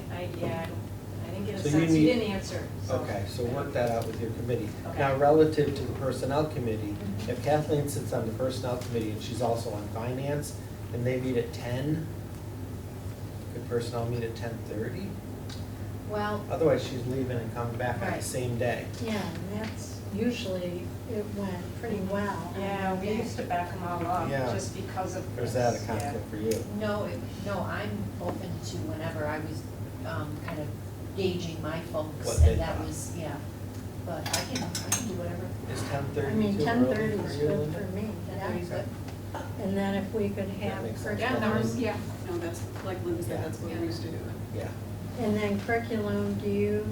didn't get a So you sense, you need- didn't answer, so. Okay, so work that out with your committee. Okay. Now, relative to the personnel committee, if Kathleen sits on the personnel committee and she's also on finance, and they meet at 10, could personnel meet at 10:30? Well, Otherwise, she's leaving and coming back on the Right. same day. yeah, and that's usually, it went pretty well. Yeah, we used to back them all up, Yeah. just because of Or is this, that a yeah. conflict for you? no, I'm open to whenever. I was kind of gauging my folks, What they and that thought. was, yeah. But I can do whatever. Is 10:30 I mean, too 10:30 early is for you, good Linda? for me, yeah. 10:30 is good. And then if we could have makes sense. Yeah, that was, curriculum, yeah. No, that's, like Linda said, that's what we used to do. Yeah. and then curriculum, do you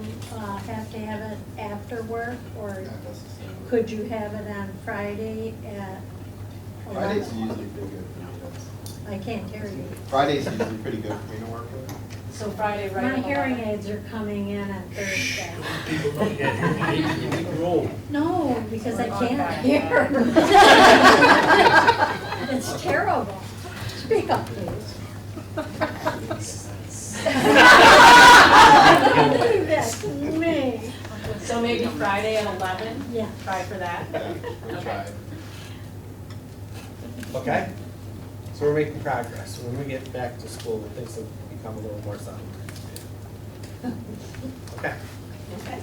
have to have it after work, or Not necessarily. could you have it on Friday at Fridays are 11? usually pretty good for me. I can't hear you. Fridays are usually pretty good for me to work with. So Friday, right? My at hearing 11. aids are coming in on Thursday. People don't get it. You need to roll. No, because I We're on can't back. hear. It's terrible. Speak up, please. Don't do that to me. So maybe Friday at 11, Yeah. try for that. Yeah, we'll try. Okay? So we're making progress. When we get back to school, things will become a little more settled. Okay. Okay.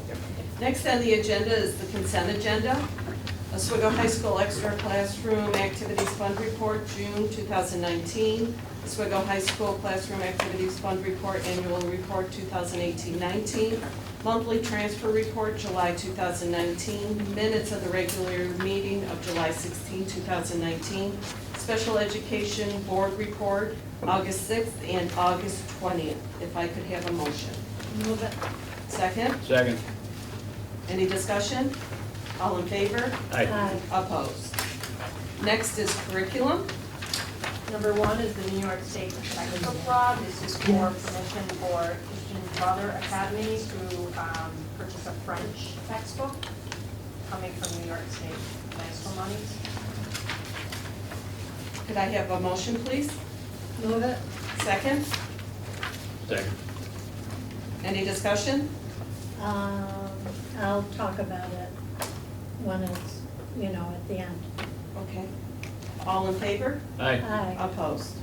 Next on the agenda is the consent agenda. Oswego High School Extra Classroom Activities Fund Report, June 2019. Oswego High School Classroom Activities Fund Report, Annual Report 2018-19. Monthly Transfer Report, July 2019. Minutes of the regular meeting of July 16, 2019. Special Education Board Report, August 6th and August 20th. If I could have a motion. Move it. Second? Second. Any discussion? All in favor? Aye. Opposed? Next is curriculum. Number 1 is the New York State Textbook Law. This is for permission for Christian Mother Academy to purchase a French textbook coming from New York State high school monies. Could I have a motion, please? Move it. Second? Second. Any discussion? I'll talk about it when it's, at the end. Okay. All in favor? Aye. Aye. Opposed?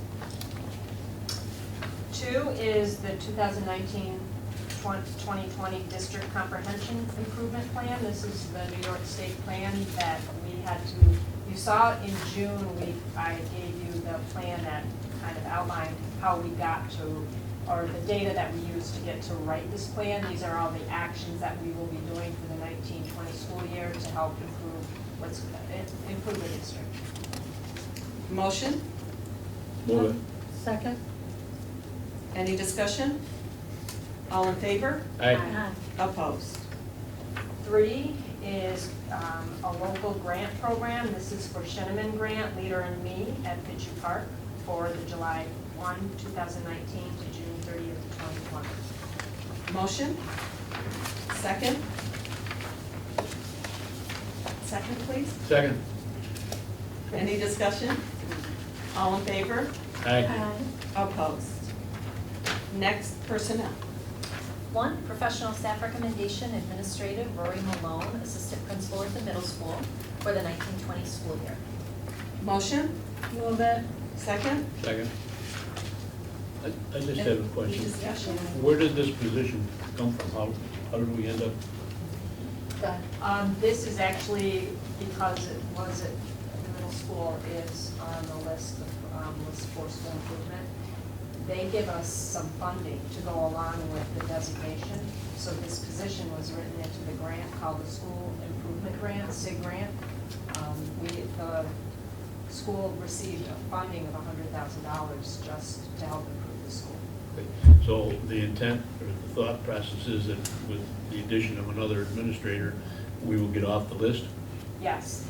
2 is the 2019-2020 District Comprehension Improvement Plan. This is the New York State plan that we had to, you saw in June, I gave you the plan that kind of outlined how we got to, or the data that we used to get to write this plan. These are all the actions that we will be doing for the 19-20 school year to help improve the district. Motion? Move it. Second? Any discussion? All in favor? Aye. Aye. Opposed? 3 is a local grant program. This is for Sheneman Grant, Leader and Me at Pitchu Park for the July 1, 2019 to June 30th, 2020. Motion? Second? Second, please. Second. Any discussion? All in favor? Aye. Aye. Opposed? Next, personnel. 1, professional staff recommendation, administrative, Rory Malone, assistant principal at the middle school for the 19-20 school year. Motion? Move it. Second? Second. I just have a Any question. discussion? Where did this position come from? How did we end up? This is actually because it was at the middle school is on the list for school improvement. They give us some funding to go along with the designation. So this position was written into the grant called the School Improvement Grant, SIG grant. The school received a funding of $100,000 just to help improve the school. So the intent or the thought process is that with the addition of another administrator, we will get off the list? Yes,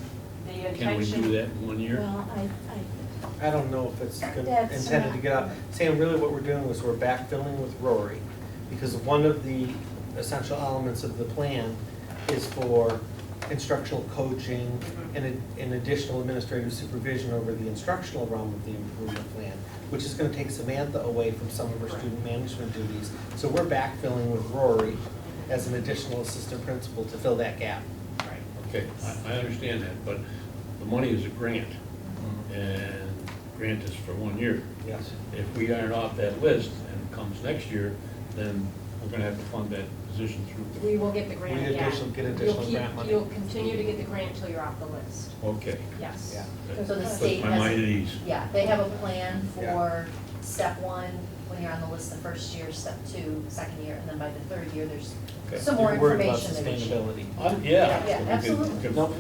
the intention. Can we do that in 1 year? Well, I don't know if it's That's intended to not- get out. Sam, really what we're doing is we're backfilling with Rory, because one of the essential elements of the plan is for instructional coaching and additional administrative supervision over the instructional realm of the improvement plan, which is gonna take Samantha away from some of her student management duties. So we're backfilling with Rory as an additional assistant principal to fill that gap. Right. Okay, I understand that, but the money is a grant, and grant is for 1 year. Yes. If we aren't off that list and it comes next year, then we're gonna have to fund that position through. We will get the grant We again. get additional You'll keep- grant money. You'll continue to get the grant until you're off the list, Okay. yes. Yeah. That So the puts state my has- mind at ease. Yeah, they have a plan Yeah. for step 1, when you're on the list the first year, step 2, second year, and then by the third year, there's Okay. some more You're worried about information that we should. sustainability. Yeah, So we could- absolutely. we could- Nope.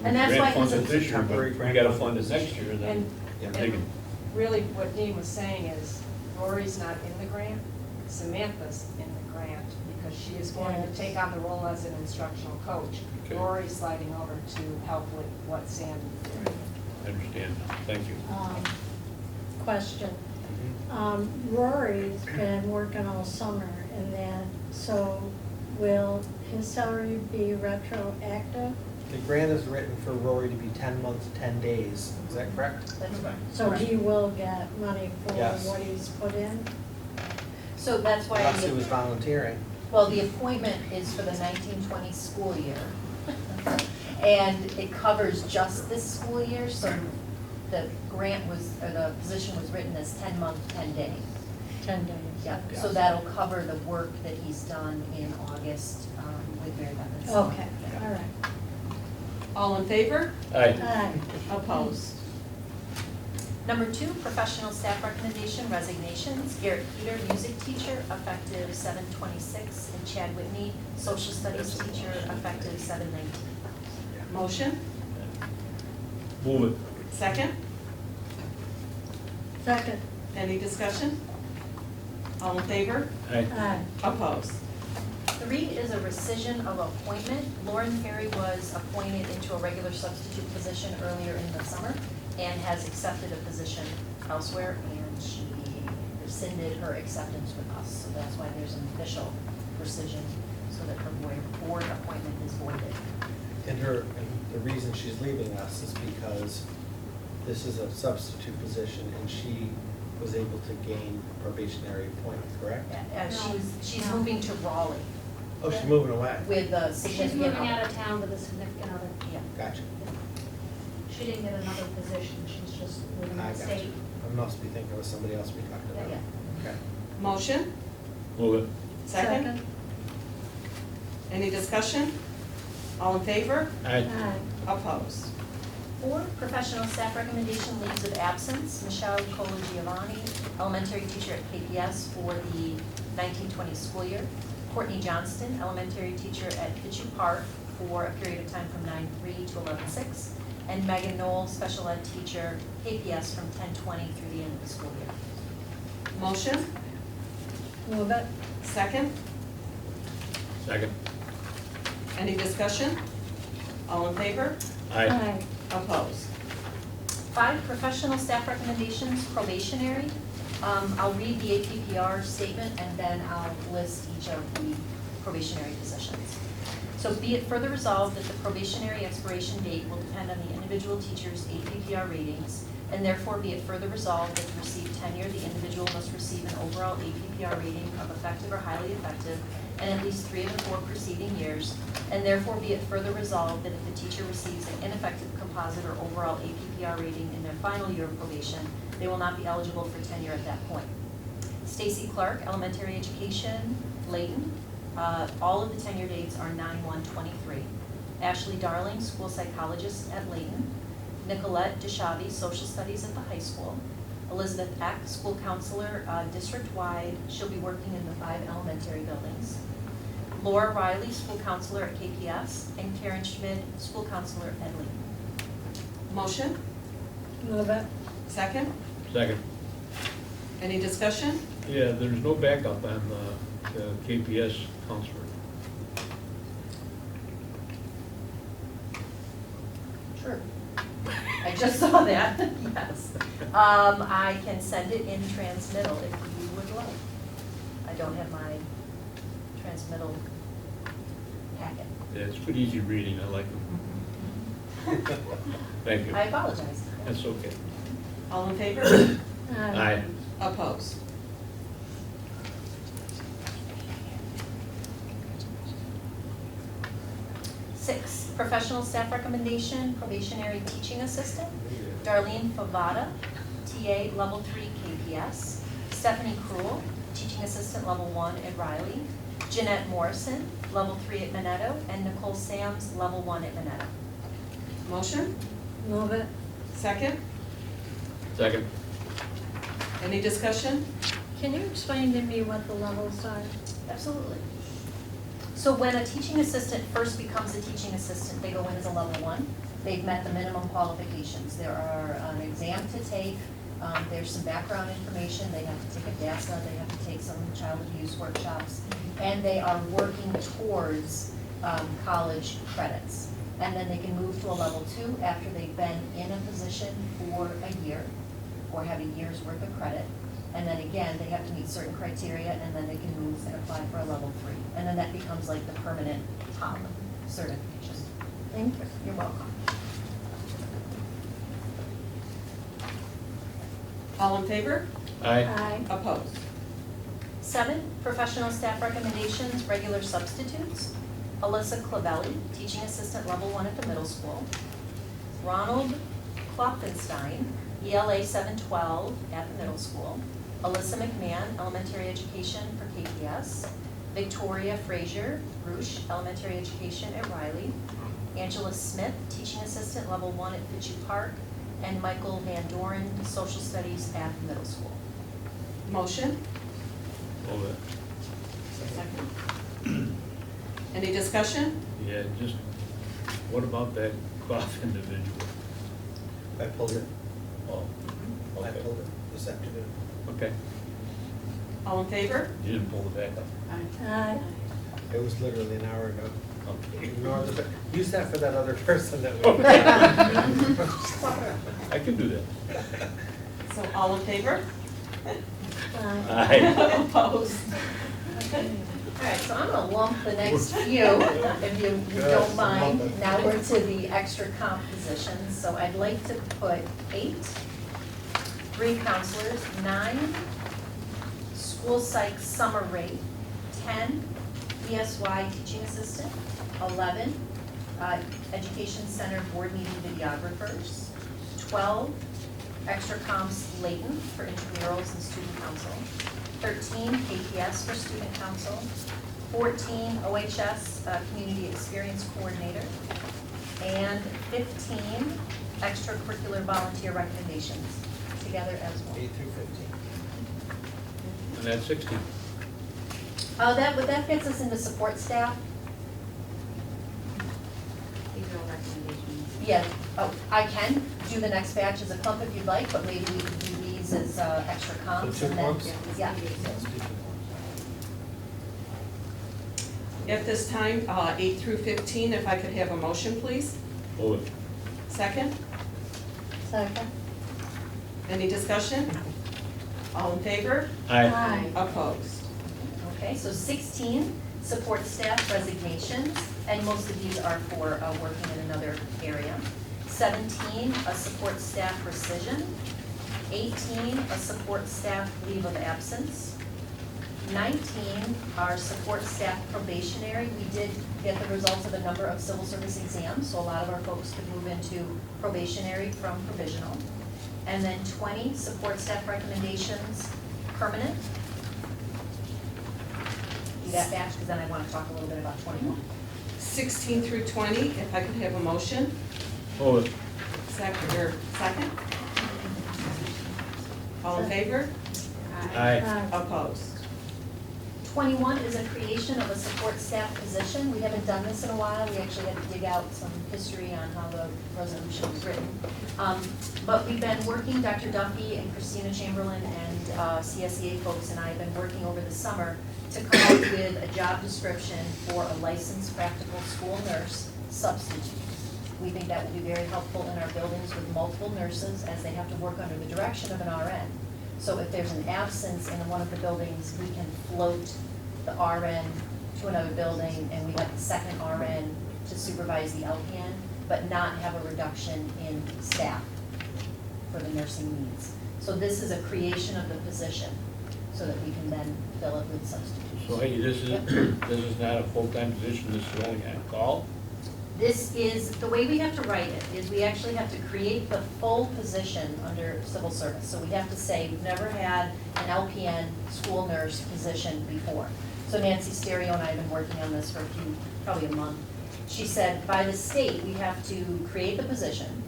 And that's grant why fund it's it a this year, but temporary we grant gotta fund. fund it next year, then. And, Yeah. They can- and really what Dean was saying is Rory's not in the grant, Samantha's in the grant because she is going to Yes. take on the role as an instructional coach. Okay. Rory's sliding over to help with what Sam did. I understand now, thank you. Question. Rory's been working all summer and that, so will his salary be retroactive? The grant is written for Rory to be 10 months, 10 days. Is that correct? That's right. So he will get money for Yes. what he's put in? So that's why, Unless he was volunteering. well, the appointment is for the 19-20 school year. And it covers just this school year, so the grant was, or the position was written as 10 months, 10 days. 10 days. Yeah, so that'll cover the work that he's done in August with Mary Beth and Sam. Okay, all right. All in favor? Aye. Aye. Opposed? Number 2, professional staff recommendation, resignations. Garrett Peter, music teacher, effective 7/26, and Chad Whitney, social studies teacher, effective 7/19. Motion? Move it. Second? Second. Any discussion? All in favor? Aye. Aye. Opposed? 3 is a rescission of appointment. Lauren Perry was appointed into a regular substitute position earlier in the summer and has accepted a position elsewhere, and she rescinded her acceptance with us. So that's why there's an official rescission, so that her board appointment is voided. And the reason she's leaving us is because this is a substitute position and she was able to gain probationary appointment, correct? She's moving to Raleigh Oh, she's moving away. with a She's significant moving out other. of town with a significant other. Yeah. Gotcha. She didn't get another position, she's just moving I out of gotcha. state. I must be thinking of somebody else we talked about. Yeah. Okay. Motion? Move it. Second? Any discussion? All in favor? Aye. Aye. Opposed? 4, professional staff recommendation leaves of absence, Michelle Colo Giovanni, elementary teacher at KPS for the 1920 school year. Courtney Johnston, elementary teacher at Fitchie Park for a period of time from 9/3 to 11/6. And Megan Knoll, special ed teacher, KPS from 10/20 through the end of the school year. Motion? Move it. Second? Second. Any discussion? All in favor? Aye. Opposed? 5, professional staff recommendations, probationary. I'll read the APPR statement and then I'll list each of the probationary positions. So be it further resolved that the probationary expiration date will depend on the individual teacher's APPR ratings, and therefore be it further resolved that to receive tenure, the individual must receive an overall APPR rating of effective or highly effective in at least 3 of the 4 preceding years, and therefore be it further resolved that if the teacher receives an ineffective composite or overall APPR rating in their final year of probation, they will not be eligible for tenure at that point. Stacy Clark, elementary education, Layton. All of the tenure dates are 9/1/23. Ashley Darling, school psychologist at Layton. Nicolette DeShavi, social studies at the high school. Elizabeth Eck, school counselor, district-wide. She'll be working in the 5 elementary buildings. Laura Riley, school counselor at KPS. And Karen Schmid, school counselor at Layton. Motion? Move it. Second? Second. Any discussion? Yeah, there's no backup on the KPS counselor. Sure. I just saw that, yes. I can send it in transmittal if you would like. I don't have my transmittal packet. Yeah, it's pretty easy reading, I like them. Thank you. I apologize. That's okay. All in favor? Aye. Opposed? Six, professional staff recommendation, probationary teaching assistant, Darlene Favada, TA level 3 KPS, Stephanie Cruel, teaching assistant level 1 at Riley, Jeanette Morrison, level 3 at Minetto, and Nicole Sams, level 1 at Minetto. Motion? Move it. Second? Second. Any discussion? Can you explain to me what the levels are? Absolutely. So when a teaching assistant first becomes a teaching assistant, they go in as a level 1. They've met the minimum qualifications. There are an exam to take, there's some background information, they have to take a DASA, they have to take some child abuse workshops, and they are working towards college credits. And then they can move to a level 2 after they've been in a position for a year or have a year's worth of credit. And then again, they have to meet certain criteria, and then they can move and apply for a level 3. And then that becomes like the permanent top certification. Thank you. You're welcome. All in favor? Aye. Aye. Opposed? 7, professional staff recommendations, regular substitutes. Alyssa Clavelli, teaching assistant level 1 at the middle school. Ronald Klopfenstein, ELA 712 at the middle school. Alyssa McMahon, elementary education for KPS. Victoria Frazier, Bruce, elementary education at Riley. Angela Smith, teaching assistant level 1 at Fitchie Park. And Michael Van Doren, social studies at the middle school. Motion? Move it. Second. Any discussion? Yeah, just, what about that Clough individual? I pulled it. Oh, I okay. pulled it this afternoon. Okay. All in favor? You didn't pull the backup. Aye. It was literally an hour ago. Okay. Ignore the, use that for that other person that we. I can do that. So all in favor? Aye. Opposed? All right, so I'm gonna lump the next few, if you don't mind. Now we're to the extra comp positions, so I'd like to put 8, 3 counselors, 9, school psych summer rate, 10, ESY teaching assistant, 11, education center board meeting videographers, 12, extra comps Layton for intramurals and student council, 13 KPS for student council, 14 OHS community experience coordinator, and 15 extracurricular volunteer recommendations together as well. 8 through 15. And that's 16. That gets us into support staff. These are all recommendations. Yeah, oh, I can do the next batch as a clump if you'd like, but maybe we can do these as extra comps. So two and then- clumps? Yeah. At this time, 8 through 15, if I could have a motion, please. Move it. Second? Second. Any discussion? All in favor? Aye. Opposed? Okay, so 16, support staff resignations, and most of these are for working in another area. 17, a support staff rescission. 18, a support staff leave of absence. 19 are support staff probationary. We did get the results of a number of civil service exams, so a lot of our folks could move into probationary from provisional. And then 20, support staff recommendations, permanent. Do that batch, because then I want to talk a little bit about 21. 16 through 20, if I could have a motion. Move it. Second? All in favor? Aye. Opposed? 21 is a creation of a support staff position. We haven't done this in a while. We actually had to dig out some history on how the resolution was written. But we've been working, Dr. Duffy and Christina Chamberlain and CSEA folks and I have been working over the summer to come up with a job description for a licensed practical school nurse substitute. We think that will be very helpful in our buildings with multiple nurses as they have to work under the direction of an RN. So if there's an absence in one of the buildings, we can float the RN to another building and we have the second RN to supervise the LPN, but not have a reduction in staff for the nursing needs. So this is a creation of the position so that we can then fill it with substitutes. So hey, this is not a full-time position, this is only on call? This is, the way we have to write it is we actually have to create the full position under civil service. So we have to say, we've never had an LPN school nurse position before. So Nancy Stereo and I have been working on this for probably a month. She said, by the state, we have to create the position.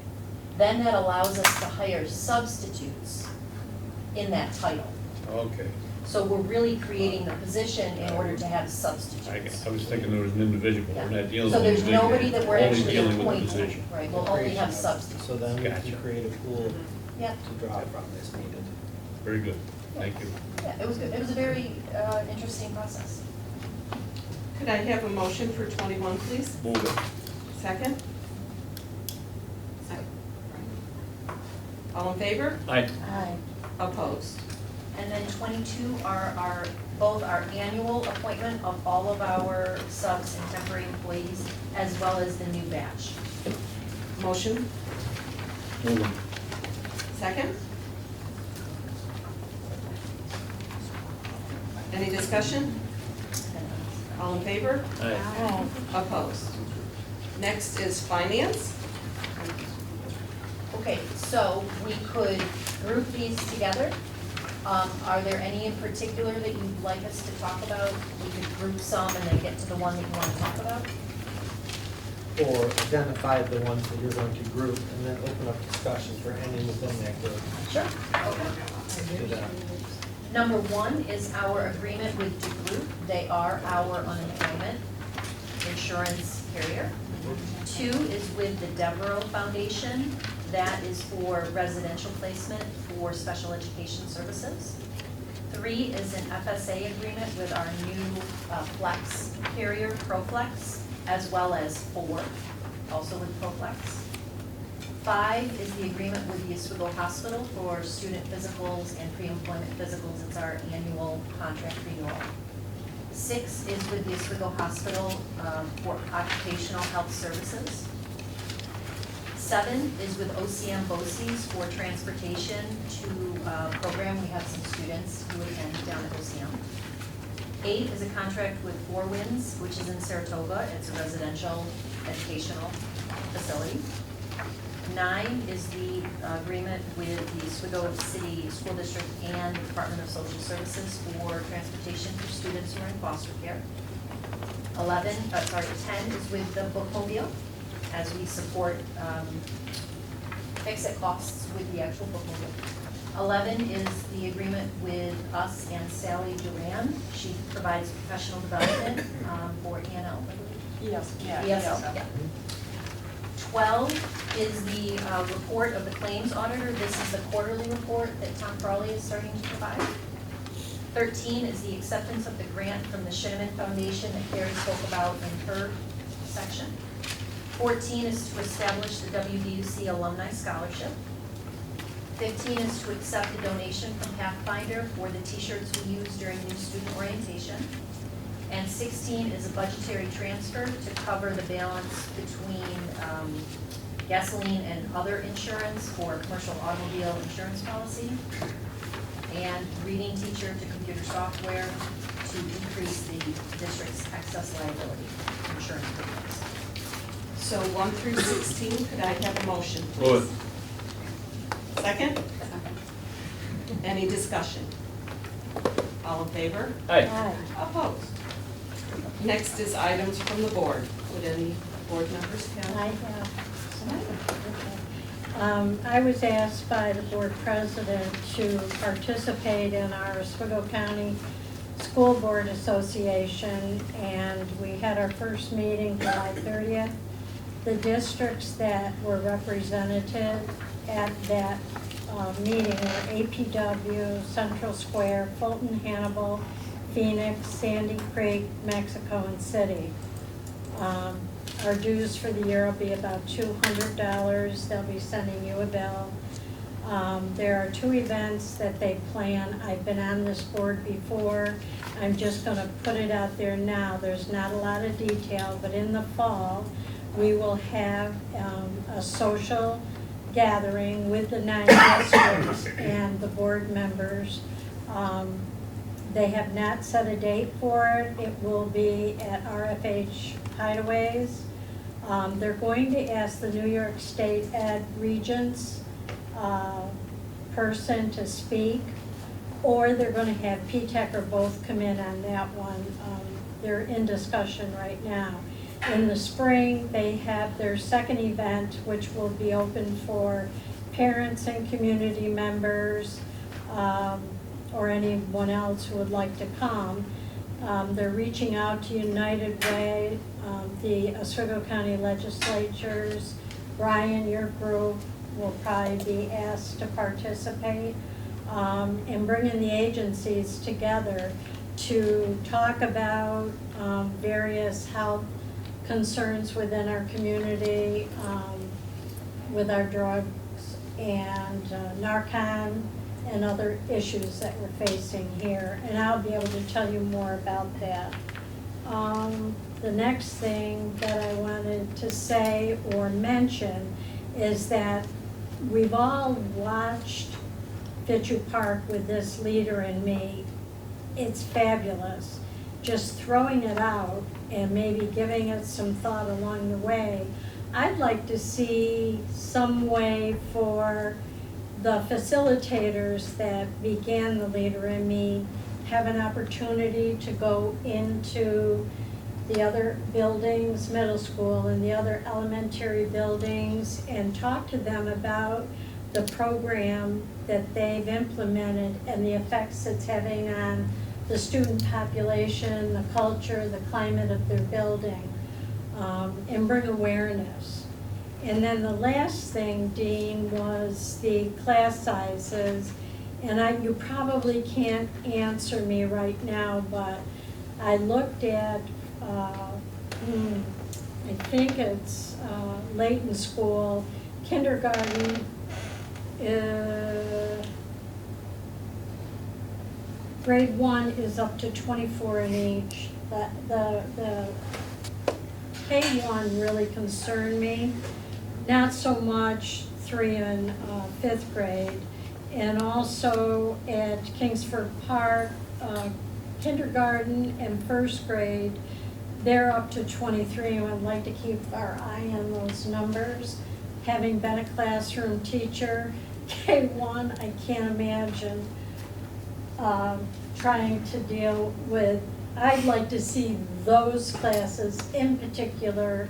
Then that allows us to hire substitutes in that title. Okay. So we're really creating the position in order to have substitutes. I was thinking there was an individual, we're not dealing with So an there's individual. nobody that we're Only actually dealing with the appointing, position. right, we'll only have substitutes. So then we Gotcha. can create a pool Yeah, to draw from as needed. Very good, thank you. yeah, it was good, it was a very interesting process. Could I have a motion for 21, please? Move it. Second? All in favor? Aye. Aye. Opposed? And then 22 are both our annual appointment of all of our subs and temporary employees, as well as the new batch. Motion? Move it. Second? Any discussion? All in favor? Aye. Opposed? Next is finance. Okay, so we could group these together. Are there any in particular that you'd like us to talk about? We could group some and then get to the one that you want to talk about. Or identify the ones that you're going to group and then open up discussion for any within that group. Sure. Okay. Do that. Number 1 is our agreement with DeGroot. They are our unemployment insurance carrier. 2 is with the Devereaux Foundation. That is for residential placement for special education services. 3 is an FSA agreement with our new Flex carrier, ProFlex, as well as 4, also with ProFlex. 5 is the agreement with the Oswego Hospital for student physicals and pre-employment physicals. It's our annual contract renewal. 6 is with the Oswego Hospital for occupational health services. 7 is with OCM BOE for transportation to a program. We have some students who attend down at OCM. 8 is a contract with Four Winds, which is in Saratoga. It's a residential educational facility. 9 is the agreement with the Oswego City School District and the Department of Social Services for transportation for students who are in foster care. 10 is with the bookmobile, as we support exit costs with the actual bookmobile. 11 is the agreement with us and Sally Duran. She provides professional development for ENL, I believe. Yes, yeah. ESL, yeah. 12 is the report of the claims auditor. This is the quarterly report that Tom Crawley is starting to provide. 13 is the acceptance of the grant from the Shinneman Foundation that Carrie spoke about in her section. 14 is to establish the WDUC Alumni Scholarship. 15 is to accept a donation from Pathfinder for the t-shirts we use during new student orientation. And 16 is a budgetary transfer to cover the balance between gasoline and other insurance for commercial automobile insurance policy, and reading teacher to computer software to decrease the district's excess liability insurance premiums. So 1 through 16, could I have a motion, Move please? Second? Any discussion? All in favor? Aye. Aye. Opposed? Next is items from the board. Would any board members have? I have some. I was asked by the board president to participate in our Oswego County School Board Association, and we had our first meeting July 30th. The districts that were represented at that meeting were APW, Central Square, Fulton, Hannibal, Phoenix, Sandy Creek, Mexico, and City. Our dues for the year will be about $200. They'll be sending you a bill. There are 2 events that they plan. I've been on this board before. I'm just going to put it out there now. There's not a lot of detail, but in the fall, we will have a social gathering with the 9 districts and the board members. They have not set a date for it. It will be at RFH Hideaways. They're going to ask the New York State Ed Regents person to speak, or they're going to have P-TECH or both come in on that one. They're in discussion right now. In the spring, they have their second event, which will be open for parents and community members, or anyone else who would like to come. They're reaching out to United Way, the Oswego County legislatures. Brian, your group will probably be asked to participate, and bringing the agencies together to talk about various health concerns within our community, with our drugs and Narcan and other issues that we're facing here. And I'll be able to tell you more about that. The next thing that I wanted to say or mention is that we've all watched Fitchie Park with this leader and me. It's fabulous. Just throwing it out and maybe giving it some thought along the way. I'd like to see some way for the facilitators that began the Leader in Me have an opportunity to go into the other buildings, middle school and the other elementary buildings, and talk to them about the program that they've implemented and the effects it's having on the student population, the culture, the climate of their building, and bring awareness. And then the last thing, Dean, was the class sizes. And you probably can't answer me right now, but I looked at, I think it's Layton School kindergarten, grade 1 is up to 24 in each. The K1 really concerned me, not so much 3 and 5th grade. And also at Kingsford Park, kindergarten and 1st grade, they're up to 23, and I'd like to keep our eye on those numbers. Having been a classroom teacher, K1, I can't imagine trying to deal with, I'd like to see those classes in particular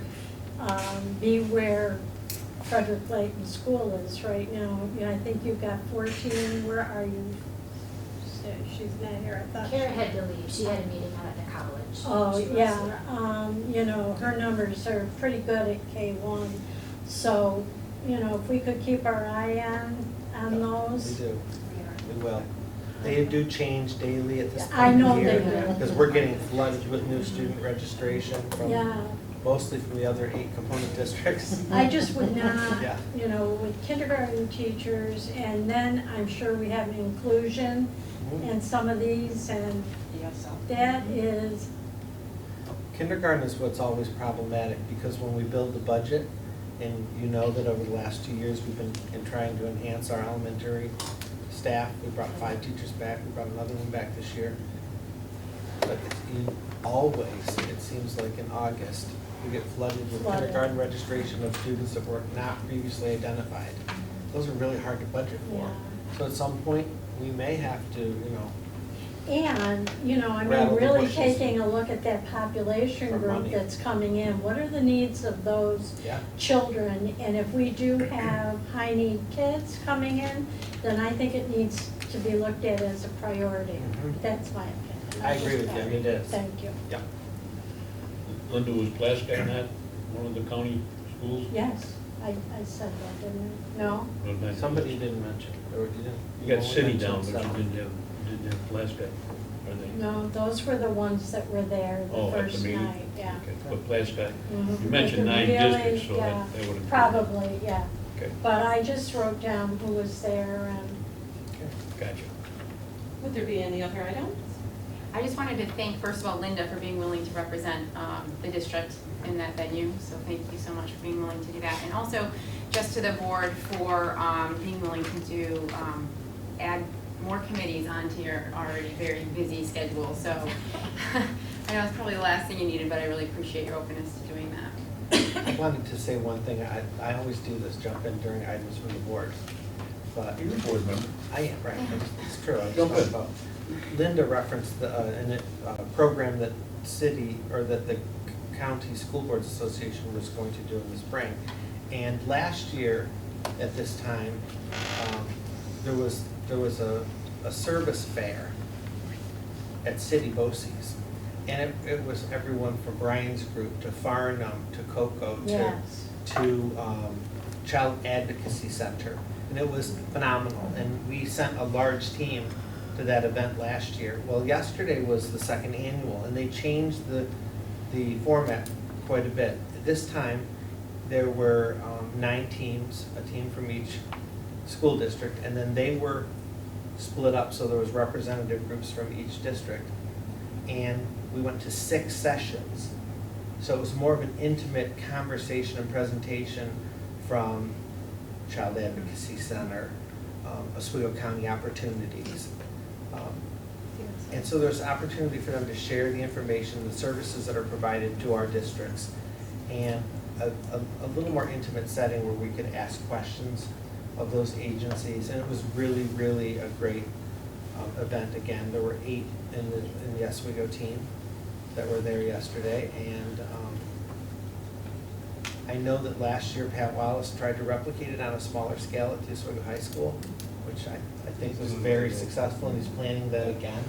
be where Frederick Layton School is right now. You know, I think you've got 14, where are you? She's not here, I thought. Kara had to leave, she had a meeting out at the college. Oh, She was- yeah, you know, her numbers are pretty good at K1. So, you know, if we could keep our eye on We those. do, we will. They do change daily at this I point know of they year. do. Because we're getting flooded with new student registration from, Yeah, mostly from the other 8 component districts. I just would not, Yeah. you know, with kindergarten teachers, and then I'm sure we have inclusion in some of these, and that is, Kindergarten is what's always problematic, because when we build the budget, and you know that over the last 2 years, we've been trying to enhance our elementary staff. We brought 5 teachers back, we brought another one back this year. But always, it seems like in August, we get flooded with Flooded. kindergarten registration of students that were not previously identified. Those are really hard to budget for. Yeah. So at some point, we may have to, you know, and, you know, I Rattle mean, the really bushes. taking a look at that population For group money. that's coming in. What are the needs of those yeah. children? And if we do have high-need kids coming in, then I think it needs to be looked at as a priority. Mhm. That's my opinion. I agree with you, it is. Thank you. Yeah. Linda, was Plaska not one of the county schools? Yes, I said that, didn't I? No? Or not? Somebody didn't mention, or didn't. You got city down, but mentioned you some. didn't have Plaska, are they? No, those were the ones that were there Oh, the at the first meeting? night, yeah. Okay, but Plaska, Mhm. you mentioned But 9 really, districts, so yeah, that would have. Probably, yeah. Okay, But I just wrote down who was there, and gotcha. Would there be any other items? I just wanted to thank, first of all, Linda for being willing to represent the district in that venue. So thank you so much for being willing to do that. And also, just to the board for being willing to do, add more committees onto your already very busy schedule. So I know it's probably the last thing you needed, but I really appreciate your openness to doing that. I wanted to say one thing, I always do this, jump in during items from the board, but. You're a board member. I am, right, it's true, I just Jump thought in. about, Linda referenced the, program that city, or that the County School Boards Association was going to do in the spring. And last year, at this time, there was a service fair at City BOCES. And it was everyone from Brian's group to Farnham to Cocoa yes. to Child Advocacy Center. And it was phenomenal. And we sent a large team to that event last year. Well, yesterday was the second annual, and they changed the format quite a bit. This time, there were 9 teams, a team from each school district, and then they were split up, so there was representative groups from each district. And we went to 6 sessions. So it was more of an intimate conversation and presentation from Child Advocacy Center, Oswego County Opportunities. And so there's opportunity for them to share the information, the services that are provided to our districts, and a little more intimate setting where we could ask questions of those agencies. And it was really, really a great event. Again, there were 8 in the Oswego team that were there yesterday, and I know that last year Pat Wallace tried to replicate it on a smaller scale at the Oswego High School, which I think was very successful, and he's planning that again.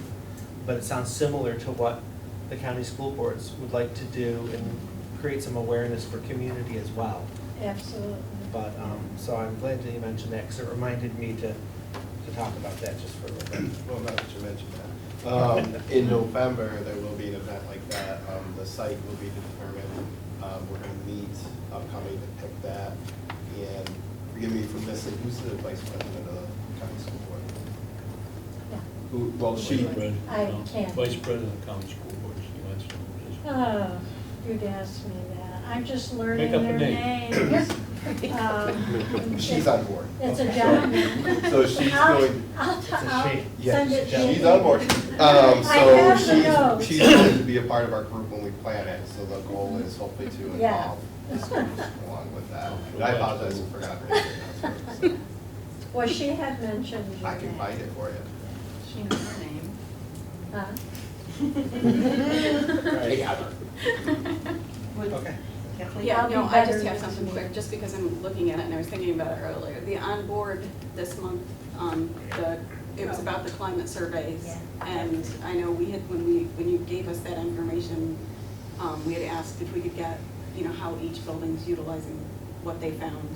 But it sounds similar to what the county school boards would like to do and create some awareness for community as well. Absolutely. But, so I'm glad that you mentioned that, because it reminded me to talk about that just for a little bit. Well, now that you mentioned that. In November, there will be an event like that. The site will be determined. We're going to meet upcoming to pick that. And forgive me for missing, who's the vice president of the county school board? Yeah. Who, well, she, Vice president, I no, can't. Vice president of county school board, she wants to. Oh, you'd ask me that. I'm just learning Make up a their name. names. she's on board. It's a gentleman. So she's going, I'll It's a she. send it via she's on board. I have the So notes. she's going to be a part of our group when we plan it, so the goal is hopefully to Yeah. involve the schools along with that. And I apologize, I forgot her name. Well, she had mentioned your I can name. find it for you. She knows her name. Huh? I got her. Okay. Kathleen? Yeah, I'll be no, I better just have next something week. quick, just because I'm looking at it and I was thinking about it earlier. The onboard this month, it was about the climate surveys. Yeah. And I know we had, when you gave us that information, we had asked if we could get, how each building's utilizing what they found.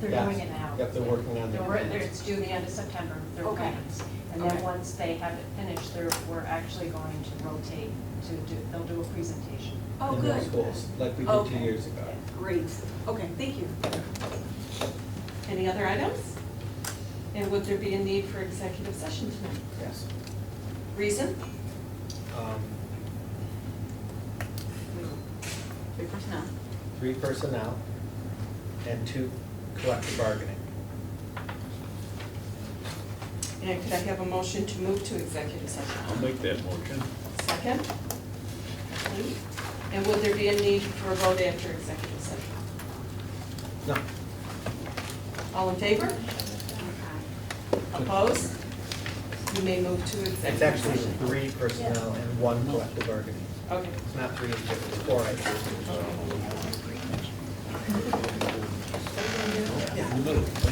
They're Yes. doing it now. Yep, they're working on it. It's due the end of September, their Okay. plans. And Okay. then once they have it finished, we're actually going to rotate they'll do a presentation. Oh, In their good. schools, like we did 2 Okay. years ago. Great. Okay, thank you. Any other items? And would there be a need for executive session tonight? Yes. Reason? Three personnel. 3 personnel and 2 collective bargaining. And could I have a motion to move to executive session? I'll make that motion. Second? Kathleen? And would there be a need for a vote after executive session? No. All in favor? Opposed? You may move to executive It's actually session. 3 personnel and 1 collective bargaining. Okay. It's not 3 and 4, I think.